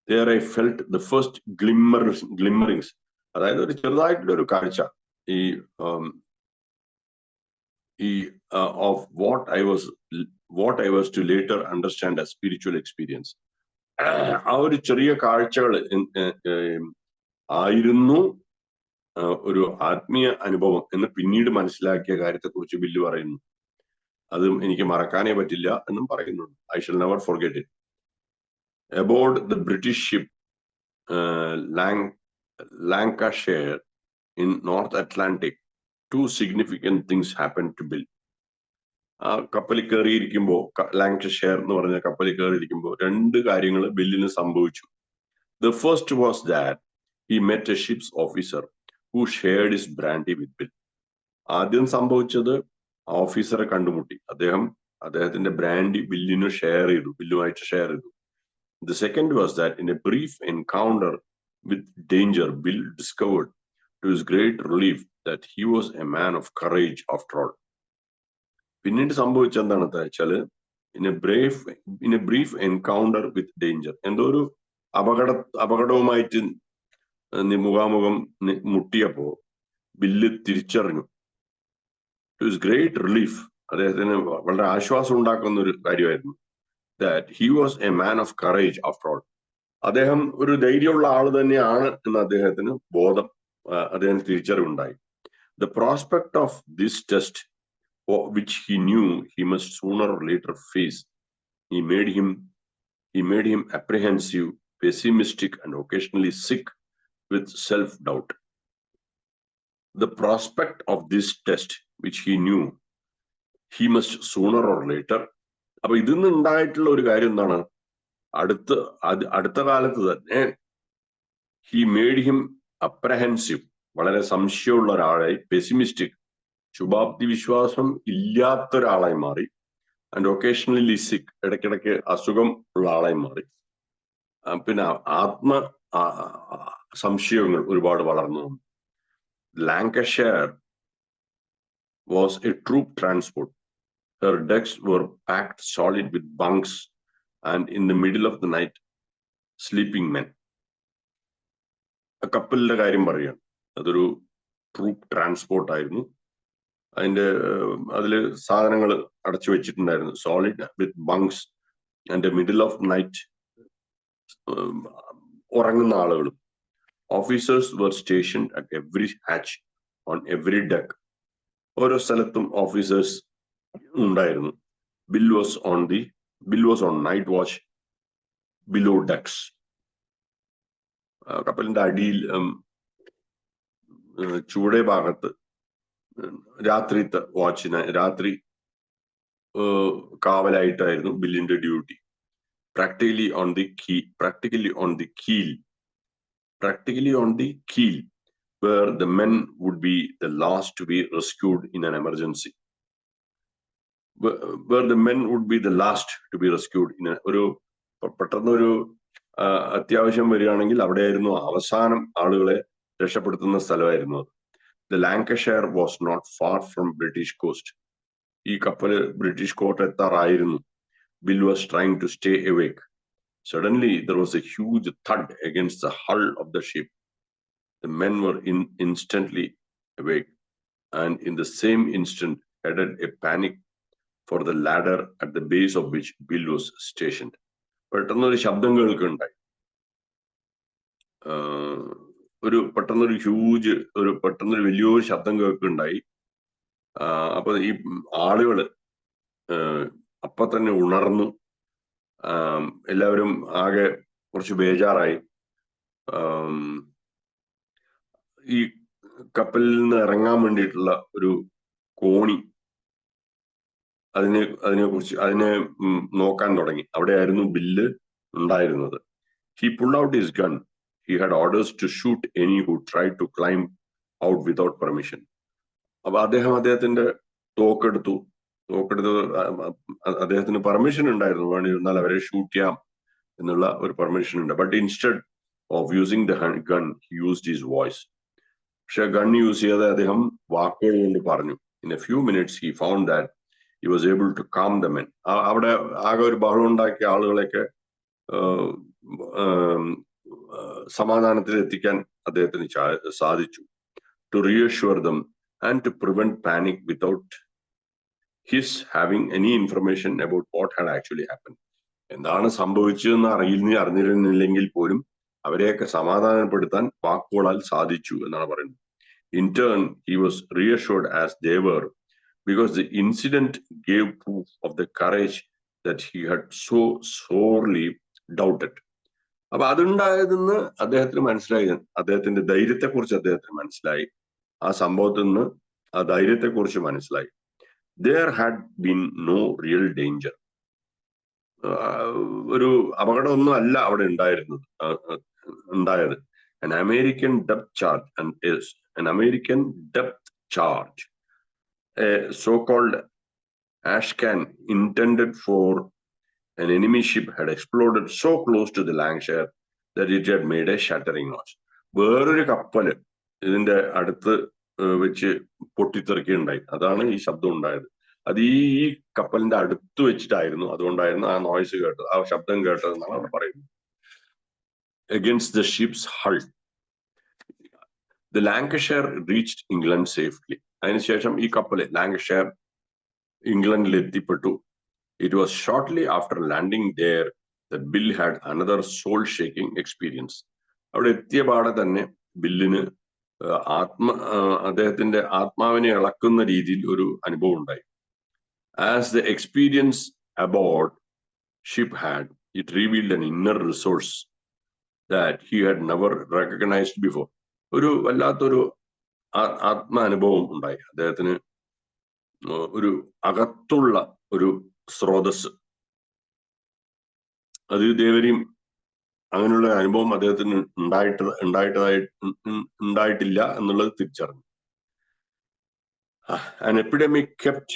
A: There I felt the first glimmerings. അതായത് ഒരു ചെറുതായിട്ടുള്ള ഒരു കാഴ്ച of what I was to later understand as spiritual experience. ആ ഒരു ചെറിയ കാഴ്ചകൾ ആയിരുന്നു ഒരു ആത്മീയ അനുഭവം എന്ന് പിന്നീട് മനസ്സിലാക്കിയ കാര്യത്തെക്കുറിച്ച് ബില്ല് പറയുന്നു. അതും എനിക്ക് മറക്കാനേ പറ്റില്ല എന്നും പറയുന്നുണ്ട്. I shall never forget it. Aboard the British ship Lancashire in North Atlantic, two significant things happened to Bill. ആ കപ്പലിൽ കയറിയിരിക്കുമ്പോ, ലാങ്കഷെയർ എന്ന് പറഞ്ഞ കപ്പലിൽ കയറിയിരിക്കുമ്പോൾ 2 കാര്യങ്ങൾ ബില്ലിന് സംഭവിച്ചു. The first was that he met a ship's officer who shared his brandy with Bill. ആദ്യം സംഭവിച്ചത് ഓഫീസറെ കണ്ടുമുട്ടി. അദ്ദേഹത്തിന്റെ ബ്രാൻഡി ബില്ലിന് ബില്ലുമായിട്ട് ഷെയർ ചെയ്തു. The second was that in a brief encounter with danger, Bill discovered to his great relief that he was a man of courage after all. പിന്നീട് സംഭവിച്ച എന്താണെന്ന് വെച്ചാല് in a brief encounter with danger, എന്തോ ഒരു അപകടവുമായിട്ട് മുഖാമുഖം മുട്ടിയപ്പോ bill തിരിച്ചറിഞ്ഞു. To his great relief, അദ്ദേഹത്തിന് വളരെ ആശ്വാസം ഉണ്ടാക്കുന്ന ഒരു കാര്യമായിരുന്നു, that he was a man of courage after all. അദ്ദേഹം ഒരു ധൈര്യമുള്ള ആൾ തന്നെയാണ് എന്ന് അദ്ദേഹം തിരിച്ചറിവുണ്ടായി. The prospect of this test, which he knew he must sooner or later face, he made him apprehensive, pessimistic, and occasionally sick with self-doubt. The prospect of this test, which he knew he must sooner or later. അപ്പൊ ഇതിന്ന് ഉണ്ടായിട്ടുള്ള ഒരു കാര്യം എന്താണ്? അടുത്ത കാലത്ത് തന്നെ he made him apprehensive, വളരെ സംശയമുള്ള ഒരാളായി, പെസിമിസ്റ്റിക്, ശുഭാപ്തി വിശ്വാസം ഇല്ലാത്ത ഒരാളായി മാറി, ആൻഡ് ഒക്കേഷണലി സിക്ക്, ഇടയ്ക്കിടയ്ക്ക് അസുഖം ഉള്ള ആളായി മാറി. പിന്നെ സംശയങ്ങൾ ഒരുപാട് വളർന്നു. Lancashire was a troop transport. Her decks were packed solid with bunks, and in the middle of the night, sleeping men. കപ്പലിന്റെ കാര്യം പറയാം. അതൊരു ട്രൂപ്പ് ട്രാൻസ്പോർട്ട് ആയിരുന്നു. അതില് സാധനങ്ങൾ അടച്ചു വെച്ചിട്ടുണ്ടായിരുന്നു. Solid with bunks and middle of night ഉറങ്ങുന്ന ആളുകളും. Officers were stationed at every hatch on every deck. ഓരോ സ്ഥലത്തും ഓഫീസേഴ്സ് ഉണ്ടായിരുന്നു. Bill was on night watch below decks. കപ്പലിന്റെ അടിയിൽ ചൂടേ ഭാഗത്ത് രാത്രിത്തെ വാച്ചിന്, രാത്രി കാവലായിട്ടായിരുന്നു ബില്ലിന്റെ duty. Practically on the keel, where the men would be the last to be rescued in an emergency. ഒരു പെട്ടെന്നൊരു അത്യാവശ്യം വരികയാണെങ്കിൽ അവിടെയായിരുന്നു അവസാനം ആളുകളെ രക്ഷപ്പെടുത്തുന്ന സ്ഥലമായിരുന്നു അത്. The Lancashire was not far from British coast. ഈ കപ്പല് ബ്രിട്ടീഷ് കോസ്റ്റ് എത്താറായിരുന്നു. Bill was trying to stay awake. Suddenly there was a huge thud against the hull of the ship. The men were instantly awake, and in the same instant headed a panic for the ladder at the base of which Bill was stationed. പെട്ടെന്നൊരു ശബ്ദം കേൾക്കുന്നുണ്ടായി. പെട്ടെന്നൊരു വലിയൊരു ശബ്ദം കേൾക്കുന്നുണ്ടായി. അപ്പൊ ഈ ആളുകള് അപ്പൊ തന്നെ ഉണർന്നു. എല്ലാവരും ആകെ കുറച്ച് ബേജാറായി. ഈ കപ്പലിൽ നിന്ന് ഇറങ്ങാൻ വേണ്ടിയിട്ടുള്ള ഒരു കോണി, അതിനെ നോക്കാൻ തുടങ്ങി. അവിടെയായിരുന്നു ബില്ല് ഉണ്ടായിരുന്നത്. He pulled out his gun. He had orders to shoot any who tried to climb out without permission. അപ്പൊ അദ്ദേഹത്തിന്റെ തോക്കെടുത്ത് അദ്ദേഹത്തിന് പെർമിഷൻ ഉണ്ടായിരുന്നു, വേണ്ടിയിരുന്നാൽ അവരെ ഷൂട്ട് ചെയ്യാം എന്നുള്ള ഒരു പെർമിഷൻ ഉണ്ട്. But instead of using the gun he used his voice. പക്ഷെ ഗൺ യൂസ് ചെയ്യാതെ അദ്ദേഹം വാക്കുകൾ കൊണ്ട് പറഞ്ഞു. In A few minutes he found that he was able to calm the men. അവിടെ ആകെ ഒരു ബഹളം ഉണ്ടാക്കിയ ആളുകളെയൊക്കെ സമാധാനത്തിൽ എത്തിക്കാൻ അദ്ദേഹത്തിന് സാധിച്ചു. To reassure them and to prevent panic without his having any information about what had actually happened. എന്താണ് സംഭവിച്ചതെന്ന് അറിഞ്ഞിരുന്നില്ലെങ്കിൽ പോലും അവരെയൊക്കെ സമാധാനപ്പെടുത്താൻ വാക്കുകളാൽ സാധിച്ചു എന്നാണ് പറയുന്നത്. In turn, he was reassured as they were, because the incident gave proof of the courage that he had so sorely doubted. അപ്പൊ അതുണ്ടായതെന്ന് അദ്ദേഹത്തിന് മനസ്സിലായി, അദ്ദേഹത്തിന്റെ ധൈര്യത്തെക്കുറിച്ച് അദ്ദേഹത്തിന് മനസ്സിലായി, ആ സംഭവത്തിൽ നിന്ന് ആ ധൈര്യത്തെക്കുറിച്ച് മനസ്സിലായി. There had been no real danger. ഒരു അപകടമൊന്നും അല്ല അവിടെ ഉണ്ടായത്. An American depth charge and is an American depth charge, a so-called Ashcan intended for an enemy ship, had exploded so close to the Lancashire that it had made a shattering noise. വേറൊരു കപ്പല് ഇതിന്റെ അടുത്ത് വെച്ച് പൊട്ടിത്തെറിക്കുകയുണ്ടായി. അതാണ് ഈ ശബ്ദം ഉണ്ടായത്. അത് ഈ കപ്പലിന്റെ അടുത്ത് വെച്ചിട്ടായിരുന്നു, അതുകൊണ്ടായിരുന്നു ആ നോയ്സ് കേട്ടത്, ആ ശബ്ദം കേട്ടതെന്നാണ് അവിടെ പറയുന്നത്. Against the ship's hull, the Lancashire reached England safely. അതിനുശേഷം ഈ കപ്പല് ലാങ്കഷയർ ഇംഗ്ലണ്ടിൽ എത്തിപ്പെട്ടു. It was shortly after landing there that Bill had another soul-shaking experience. അവിടെ എത്തിയ പാടെ തന്നെ ബില്ലിന് അദ്ദേഹത്തിന്റെ ആത്മാവിനെ ഇളക്കുന്ന രീതിയിൽ ഒരു അനുഭവം ഉണ്ടായി. As the experience aboard ship had, it revealed an inner resource that he had never recognized before. ഒരു വല്ലാത്തൊരു ആത്മാനുഭവം ഉണ്ടായി അദ്ദേഹത്തിന്. ഒരു അകത്തുള്ള ഒരു സ്രോതസ്, അത് ദേവരെയും അങ്ങനെയുള്ള അനുഭവം അദ്ദേഹത്തിന് ഉണ്ടായിട്ടില്ല എന്നുള്ളത് തിരിച്ചറിഞ്ഞു. An epidemic kept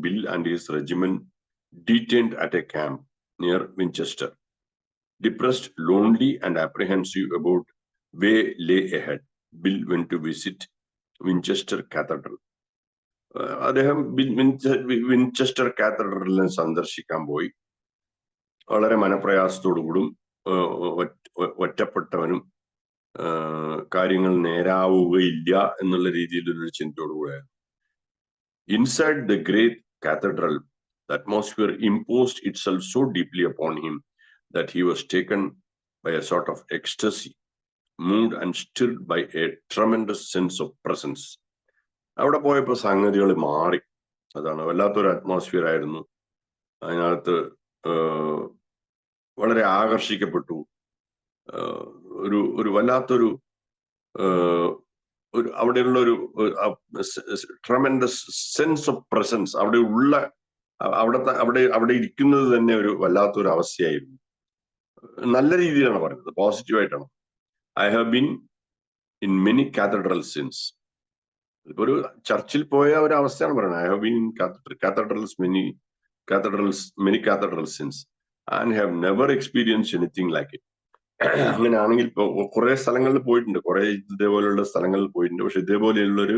A: Bill and his regiment detained at a camp near Winchester. Depressed, lonely, and apprehensive about way lay ahead, Bill went to visit Winchester Cathedral. അദ്ദേഹം വിൻചെസ്റ്റർ കാത്തഡ്രലിനെ സന്ദർശിക്കാൻ പോയി. വളരെ മനപ്രയാസത്തോടുകൂടും ഒറ്റപ്പെട്ടവനും കാര്യങ്ങൾ നേരാവുകയില്ല എന്നുള്ള രീതിയിലൊരു ചിന്തയോടുകൂടെയായിരുന്നു. Inside the great cathedral, the atmosphere imposed itself so deeply upon him that he was taken by a sort of ecstasy, moved and stirred by a tremendous sense of presence. അവിടെ പോയപ്പോൾ സംഗതികൾ മാറി. അതാണ്, വല്ലാത്തൊരു അറ്റ്മോസ്ഫിയർ ആയിരുന്നു. അതിനകത്ത് വളരെ ആകർഷിക്കപ്പെട്ടു. ഒരു വല്ലാത്തൊരു അവിടെയുള്ള ഒരു ട്രമെൻഡസ് സെൻസ് ഓഫ് പ്രസൻസ്, അവിടെ ഇരിക്കുന്നത് തന്നെ ഒരു വല്ലാത്തൊരു അവസ്ഥയായിരുന്നു. നല്ല രീതിയിലാണ് പറയുന്നത്, പോസിറ്റീവായിട്ടാണ്. I have been in many cathedral since. ഇപ്പൊ ഒരു ചർച്ചിൽ പോയ ഒരു അവസ്ഥയാണ് പറയുന്നത്. I have been in many cathedral since and have never experience anything like it. അങ്ങനെയാണെങ്കിൽ ഇപ്പൊ കുറെ സ്ഥലങ്ങളിൽ പോയിട്ടുണ്ട്, കുറെ ഇതേപോലെയുള്ള സ്ഥലങ്ങളിൽ പോയിട്ടുണ്ട്, പക്ഷെ ഇതേപോലെയുള്ളൊരു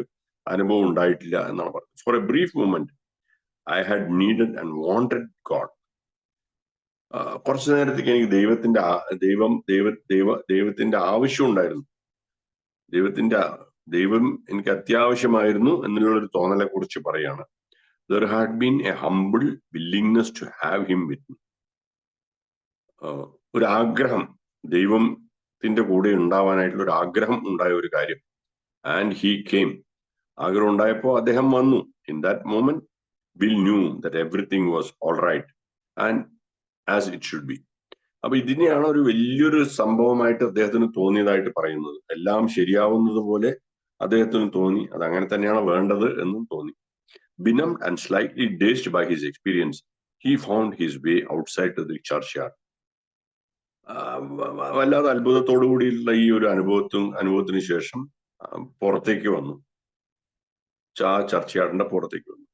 A: അനുഭവം ഉണ്ടായിട്ടില്ല എന്നാണ് പറയുന്നത്. For a brief moment I had needed and wanted God. കുറച്ചു നേരത്തേക്ക് എനിക്ക് ദൈവത്തിന്റെ ആവശ്യം ഉണ്ടായിരുന്നു. ദൈവം എനിക്ക് അത്യാവശ്യമായിരുന്നു എന്നുള്ളൊരു തോന്നലെ കുറിച്ച് പറയാണ്. There had been a humble willingness to have him with me. ഒരു ആഗ്രഹം, ദൈവത്തിന്റെ കൂടെ ഉണ്ടാവാനായിട്ടുള്ള ഒരു ആഗ്രഹം ഉണ്ടായ ഒരു കാര്യം. And he came. ആഗ്രഹം ഉണ്ടായപ്പോ അദ്ദേഹം വന്നു. In that moment Bill knew that everything was all right and as it should be. അപ്പൊ ഇതിനെയാണ് ഒരു വലിയൊരു സംഭവമായിട്ട് അദ്ദേഹത്തിന് തോന്നിയതായിട്ട് പറയുന്നത്. എല്ലാം ശരിയാവുന്നത് പോലെ അദ്ദേഹത്തിന് തോന്നി, അത് അങ്ങനെ തന്നെയാണ് വേണ്ടത് എന്നും തോന്നി. Benumbed and slightly dazed by his experience, he found his way outside to the churchyard. വല്ലാതെ അത്ഭുതത്തോടു കൂടിയുള്ള ഈ ഒരു അനുഭവത്തിന് ശേഷം പുറത്തേക്ക് വന്നു, ചർച്ച്യാർഡിന്റെ പുറത്തേക്ക് വന്നു.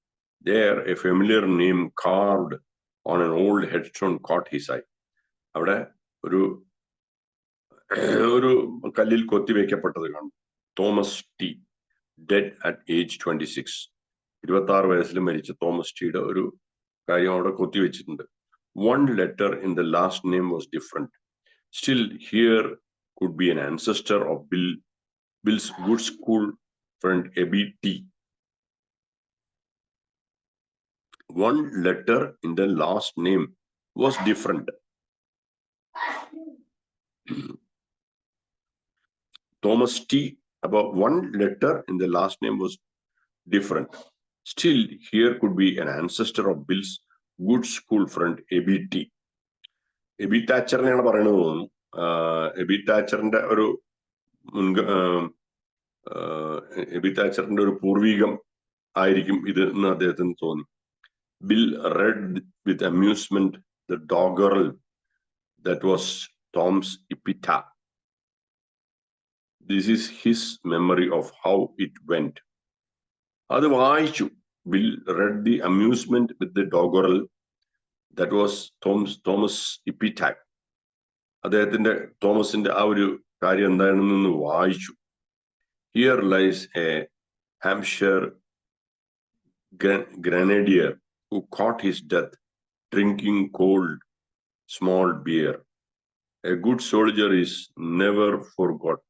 A: There a familiar name carved on an old headstone caught his eye. അവിടെ ഒരു കല്ലിൽ കൊത്തിവെക്കപ്പെട്ടത് കാണും. Thomas T, dead at age 26. 26 വയസ്സിൽ മരിച്ച തോമസ് ടിയുടെ ഒരു കാര്യം അവിടെ കൊത്തിവെച്ചിട്ടുണ്ട്. One letter in the last name was different. Still, here could be an ancestor of Bill's good school friend Abby T. one letter in the last name was different. Thomas T, about one letter in the last name was different. Still, here could be an ancestor of Bill's good school friend, A.B.T. Ebby താച്ചറിനെയാണ് പറയുന്നത് തോന്നുന്നു. AB താച്ചറിന്റെ ഒരു AB താച്ചറിന്റെ ഒരു പൂർവീകം ആയിരിക്കും ഇത് എന്ന് അദ്ദേഹത്തിന് തോന്നി. Bill read with amusement the doggerel that was Tom's epitaph. This is his memory of how it went. അത് വായിച്ചു. Bill read the amusement with the doggerel that was Thomas epitaph. അദ്ദേഹത്തിന്റെ തോമസിന്റെ ആ ഒരു കാര്യം എന്താണെന്ന് വായിച്ചു. Here lies a Hampshire grenadier who caught his death drinking cold small beer. A good soldier is never forgot,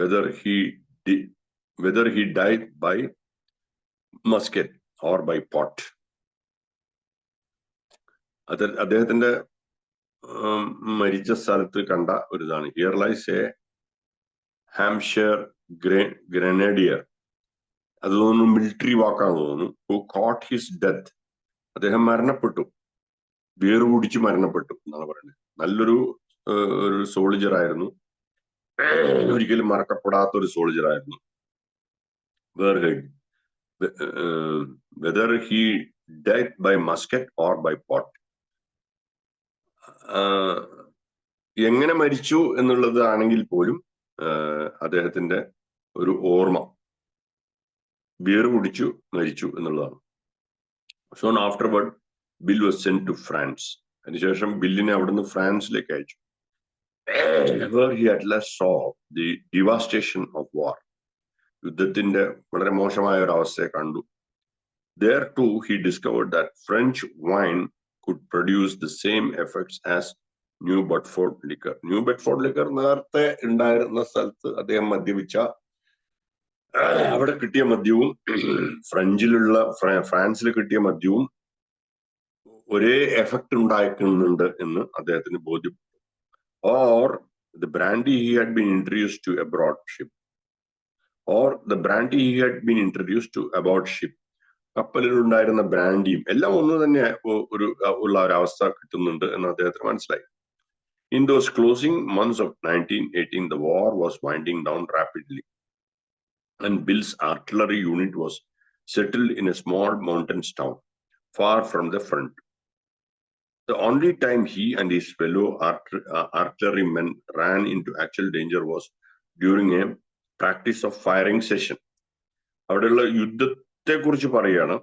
A: whether he died by musket or by pot. അദ്ദേഹത്തിന്റെ മരിച്ച സ്ഥലത്ത് കണ്ട ഒരു ഇതാണ്. Here lies a Hampshire grenadier. അത് തോന്നുന്നു military വാക്കാന്ന് തോന്നുന്നു. Who caught his death. അദ്ദേഹം മരണപ്പെട്ടു, ബിയർ കുടിച്ച് മരണപ്പെട്ടു എന്നാണ് പറയുന്നത്. നല്ലൊരു സോൾജർ ആയിരുന്നു, ഒരിക്കലും മറക്കപ്പെടാത്ത ഒരു സോൾജർ ആയിരുന്നു. Whether he died by musket or by pot. എങ്ങനെ മരിച്ചു എന്നുള്ളത് ആണെങ്കിൽ പോലും അദ്ദേഹത്തിന്റെ ഒരു ഓർമ്മ ബിയർ കുടിച്ചു മരിച്ചു എന്നുള്ളതാണ്. Soon afterward, Bill was sent to France. അതിനുശേഷം ബില്ലിനെ അവിടുന്ന് ഫ്രാൻസിലേക്ക് അയച്ചു. Where he at last saw the devastation of war. യുദ്ധത്തിന്റെ വളരെ മോശമായ ഒരു അവസ്ഥയെ കണ്ടു. There too he discovered that French wine could produce the same effects as New Bedford liquor. New Bedford liquor നേരത്തെ ഉണ്ടായിരുന്ന സ്ഥലത്ത് അദ്ദേഹം മദ്യപിച്ച അവിടെ കിട്ടിയ മദ്യവും ഫ്രാൻസിൽ കിട്ടിയ മദ്യവും ഒരേ എഫക്ട് ഉണ്ടാക്കുന്നുണ്ട് എന്ന് അദ്ദേഹത്തിന് ബോധ്യപ്പെട്ടു. Or the brandy he had been introduced to aboard ship. കപ്പലിൽ ഉണ്ടായിരുന്ന ബ്രാൻഡിയും എല്ലാം ഒന്ന് തന്നെ ഉള്ള ഒരവസ്ഥ കിട്ടുന്നുണ്ട് എന്ന് അദ്ദേഹത്തിന് മനസ്സിലായി. In those closing months of 1918, the war was winding down rapidly, and Bill's artillery unit was settled in a small mountains town, far from the front. The only time he and his fellow artillerymen ran into actual danger was during a practice of firing session. അവിടെയുള്ള യുദ്ധത്തെ കുറിച്ച് പറയുകയാണ്.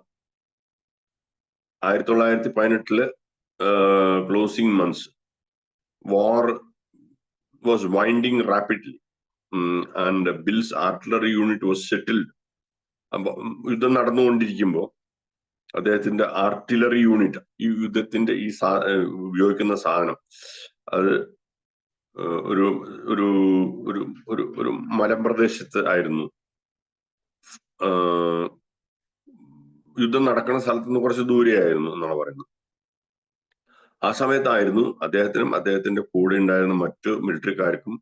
A: 1918 closing months, war was winding rapidly, and Bill's artillery unit was settled. യുദ്ധം നടന്നുകൊണ്ടിരിക്കുമ്പോൾ അദ്ദേഹത്തിന്റെ artillery unit, ഈ യുദ്ധത്തിന്റെ ഈ ഉപയോഗിക്കുന്ന സാധനം, അത് ഒരു ഒരു ഒരു ഒരു ഒരു മലമ്പ്രദേശത്ത് ആയിരുന്നു. യുദ്ധം നടക്കുന്ന സ്ഥലത്ത് നിന്ന് കുറച്ച് ദൂരെയായിരുന്നു എന്നാണ് പറയുന്നത്. ആ സമയത്തായിരുന്നു അദ്ദേഹത്തിനും അദ്ദേഹത്തിന്റെ കൂടെ ഉണ്ടായിരുന്ന മറ്റു മിലിറ്ററിക്കാർക്കും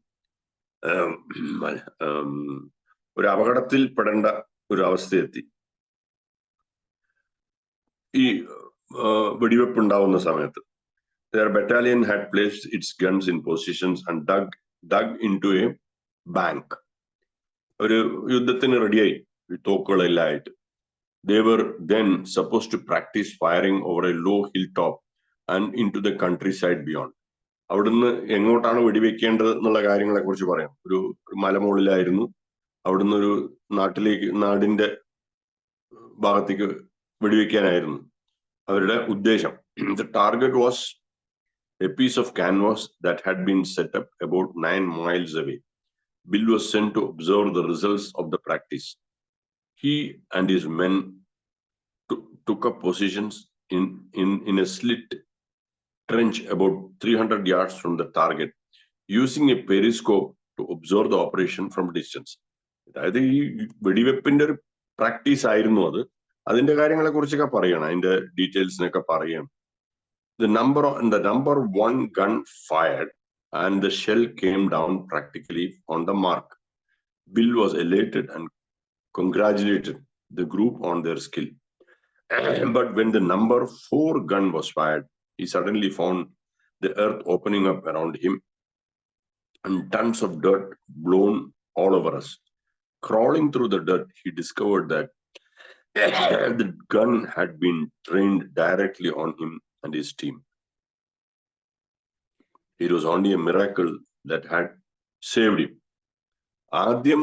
A: ഒരു അപകടത്തിൽ പെടേണ്ട ഒരു അവസ്ഥയെത്തി. ഈ വെടിവെപ്പ് ഉണ്ടാവുന്ന സമയത്ത് their battalion had placed its guns in positions and dug into a bank. ഒരു യുദ്ധത്തിന് റെഡിയായി തോക്കുകളെല്ലാം ആയിട്ട്. They were then supposed to practice firing over a low hilltop and into the countryside beyond. അവിടുന്ന് എങ്ങോട്ടാണ് വെടിവെക്കേണ്ടത് എന്നുള്ള കാര്യങ്ങളെ കുറിച്ച് പറയാം. ഒരു മലമുകളിലായിരുന്നു, അവിടുന്ന് ഒരു നാടിന്റെ ഭാഗത്തേക്ക് വെടിവെക്കാനായിരുന്നു അവരുടെ ഉദ്ദേശം. The target was a piece of canvas that had been set up about 9 miles away. Bill was sent to observe the results of the practice. He and his men took up positions in a slit trench about 300 yards from the target, using a periscope to observe the operation from distance. അതായത് ഈ വെടിവെപ്പിന്റെ ഒരു practice ആയിരുന്നു അത്. അതിന്റെ കാര്യങ്ങളെ കുറിച്ചൊക്കെ പറയണം, അതിന്റെ ഡീറ്റെയിൽസിനൊക്കെ പറയണം. The number one gun fired and the shell came down practically on the mark. Bill was elated and congratulated the group on their skill. But when the number 4 gun was fired, he suddenly found the earth opening up around him and tons of dirt blown all over us. Crawling through the dirt, he discovered that the gun had been trained directly on him and his team. It was only a miracle that had saved him. ആദ്യം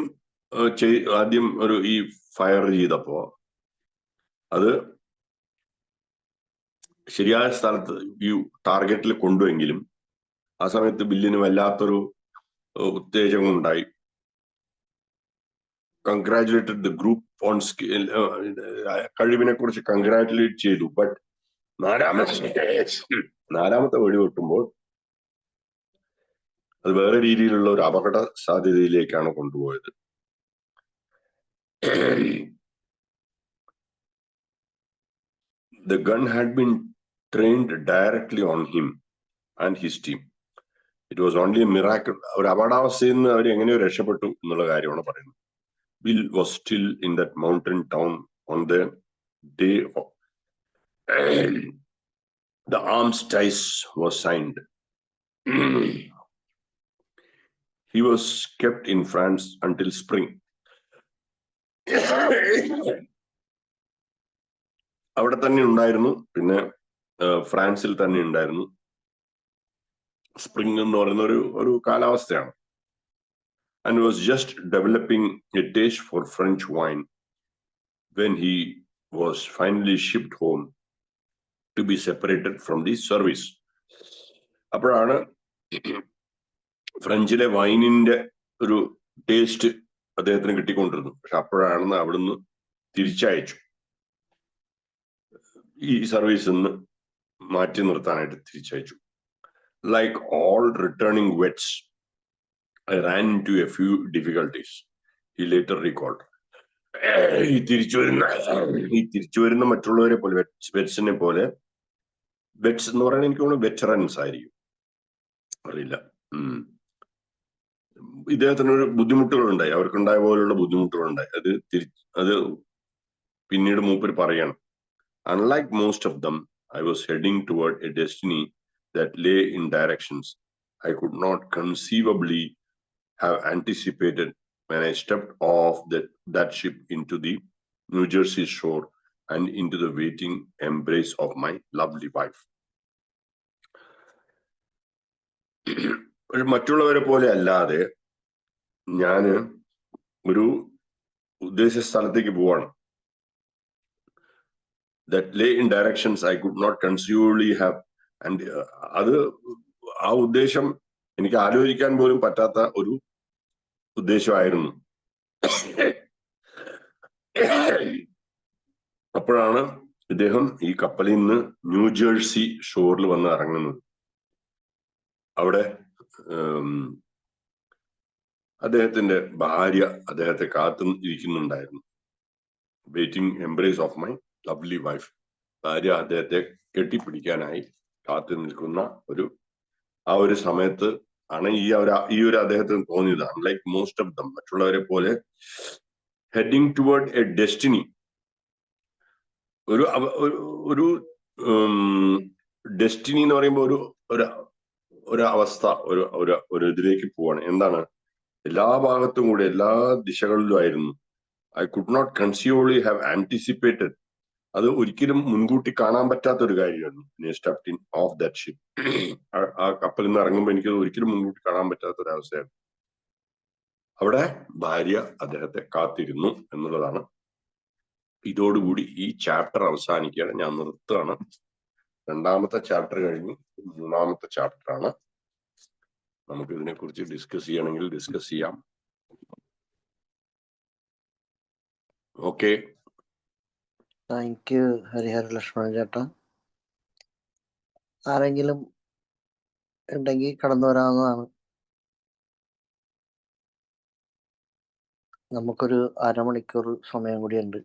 A: ഒരു ഈ fire ചെയ്തപ്പോ അത് ശരിയായ സ്ഥലത്ത് ഈ ടാർഗറ്റിൽ കൊണ്ടുവെങ്കിലും ആ സമയത്ത് ബില്ലിന് വല്ലാത്തൊരു ഉത്തേജകം ഉണ്ടായി. കൺഗ്രാജുലേറ്റഡ് ദ ഗ്രൂപ്പ് ഓൺ കഴിവിനെ കുറിച്ച് കൺഗ്രാജുലേറ്റ് ചെയ്തു. ബട്ട് നാലാമത്തെ വെടി പൊട്ടുമ്പോൾ അത് വേറെ രീതിയിലുള്ള ഒരു അപകട സാധ്യതയിലേക്കാണ് കൊണ്ടുപോയത്. The gun had been trained directly on him and his team. It was only a miracle. ഒരു അപകടാവസ്ഥയിൽ നിന്ന് അവർ എങ്ങനെയോ രക്ഷപ്പെട്ടു എന്നുള്ള കാര്യമാണ് പറയുന്നത്. Bill was still in that mountain town on the day of the armistice was signed. He was kept in France until spring. അവിടെ തന്നെ ഉണ്ടായിരുന്നു, പിന്നെ ഫ്രാൻസിൽ തന്നെ ഉണ്ടായിരുന്നു. സ്പ്രിംഗ് എന്ന് പറയുന്ന ഒരു കാലാവസ്ഥയാണ്. And was just developing a taste for French wine when he was finally shipped home to be separated from the service. അപ്പോഴാണ് ഫ്രഞ്ചിലെ വൈനിന്റെ ഒരു ടേസ്റ്റ് അദ്ദേഹത്തിന് കിട്ടിക്കൊണ്ടിരുന്നു. പക്ഷെ അപ്പോഴാണെന്ന് അവിടുന്ന് തിരിച്ചയച്ചു, ഈ സർവീസിൽ നിന്ന് മാറ്റി നിർത്താനായിട്ട് തിരിച്ചയച്ചു. Like all returning vets, I ran into a few difficulties, he later recalled. ഈ തിരിച്ചു വരുന്ന മറ്റുള്ളവരെ പോലെ, വെറ്റ്സിനെ പോലെ, വെറ്റ്സ് എന്ന് പറയുന്നത് എനിക്ക് തോന്നുന്നു വെറ്ററൻസ് ആയിരിക്കും, അറിയില്ല. ഇദ്ദേഹത്തിനൊരു ബുദ്ധിമുട്ടുകളുണ്ടായി, അവർക്കുണ്ടായ പോലുള്ള ബുദ്ധിമുട്ടുകളുണ്ടായി. അത് പിന്നീട് മൂപ്പര് പറയണം. Unlike most of them, I was heading toward a destiny that lay in directions I could not conceivably have anticipated when I stepped off that ship into the New Jersey shore and into the waiting embrace of my lovely wife. മറ്റുള്ളവരെ പോലെ അല്ലാതെ ഞാന് ഒരു ഉദ്ദേശ സ്ഥലത്തേക്ക് പോവാണ്. That lay in directions I could not conceivably have, and അത് ആ ഉദ്ദേശം എനിക്ക് ആലോചിക്കാൻ പോലും പറ്റാത്ത ഒരു ഉദ്ദേശമായിരുന്നു. അപ്പോഴാണ് ഇദ്ദേഹം ഈ കപ്പലിൽ നിന്ന് ന്യൂജേഴ്സി ഷോറിൽ വന്ന് ഇറങ്ങുന്നത്. അവിടെ അദ്ദേഹത്തിന്റെ ഭാര്യ അദ്ദേഹത്തെ കാത്തു ഇരിക്കുന്നുണ്ടായിരുന്നു. Waiting embrace of my lovely wife. ഭാര്യ അദ്ദേഹത്തെ കെട്ടിപ്പിടിക്കാനായി കാത്തു നിൽക്കുന്ന ആ ഒരു സമയത്ത് ആണ് ഈ ഒരു അദ്ദേഹത്തിന് തോന്നിയത്. അൺലൈക്ക് മോസ്റ്റ് ഓഫ് ദം, മറ്റുള്ളവരെ പോലെ ഹെഡിങ് ടുവേർഡ് എ ഡെസ്റ്റിനി, ഒരു ഡെസ്റ്റിനി എന്ന് പറയുമ്പോൾ ഒരു അവസ്ഥ, ഒരു ഇതിലേക്ക് പോവാണ്. എന്താണ്? എല്ലാ ഭാഗത്തും കൂടെ, എല്ലാ ദിശകളിലും ആയിരുന്നു. I could not conceivably have anticipated. അത് ഒരിക്കലും മുൻകൂട്ടി കാണാൻ പറ്റാത്ത ഒരു കാര്യമായിരുന്നു. Stepped in of that ship. ആ കപ്പലിൽ നിന്ന് ഇറങ്ങുമ്പോൾ എനിക്ക് ഒരിക്കലും മുൻകൂട്ടി കാണാൻ പറ്റാത്ത ഒരു അവസ്ഥയായിരുന്നു. അവിടെ ഭാര്യ അദ്ദേഹത്തെ കാത്തിരുന്നു എന്നുള്ളതാണ്. ഇതോടുകൂടി ഈ ചാപ്റ്റർ അവസാനിക്കുകയാണ്. ഞാൻ നിർത്തുകയാണ്. രണ്ടാമത്തെ ചാപ്റ്റർ കഴിഞ്ഞു, മൂന്നാമത്തെ ചാപ്റ്റർ ആണ്. നമുക്ക് ഇതിനെ കുറിച്ച് ഡിസ്കസ് ചെയ്യണമെങ്കിൽ ഡിസ്കസ് ചെയ്യാം. Okay,
B: thank you Harihara Lakshmanan ചേട്ടാ. ആരെങ്കിലും ഉണ്ടെങ്കിൽ കടന്നു വരാവുന്നതാണ്. നമുക്കൊരു 1/2 മണിക്കൂർ സമയം കൂടിയുണ്ട്.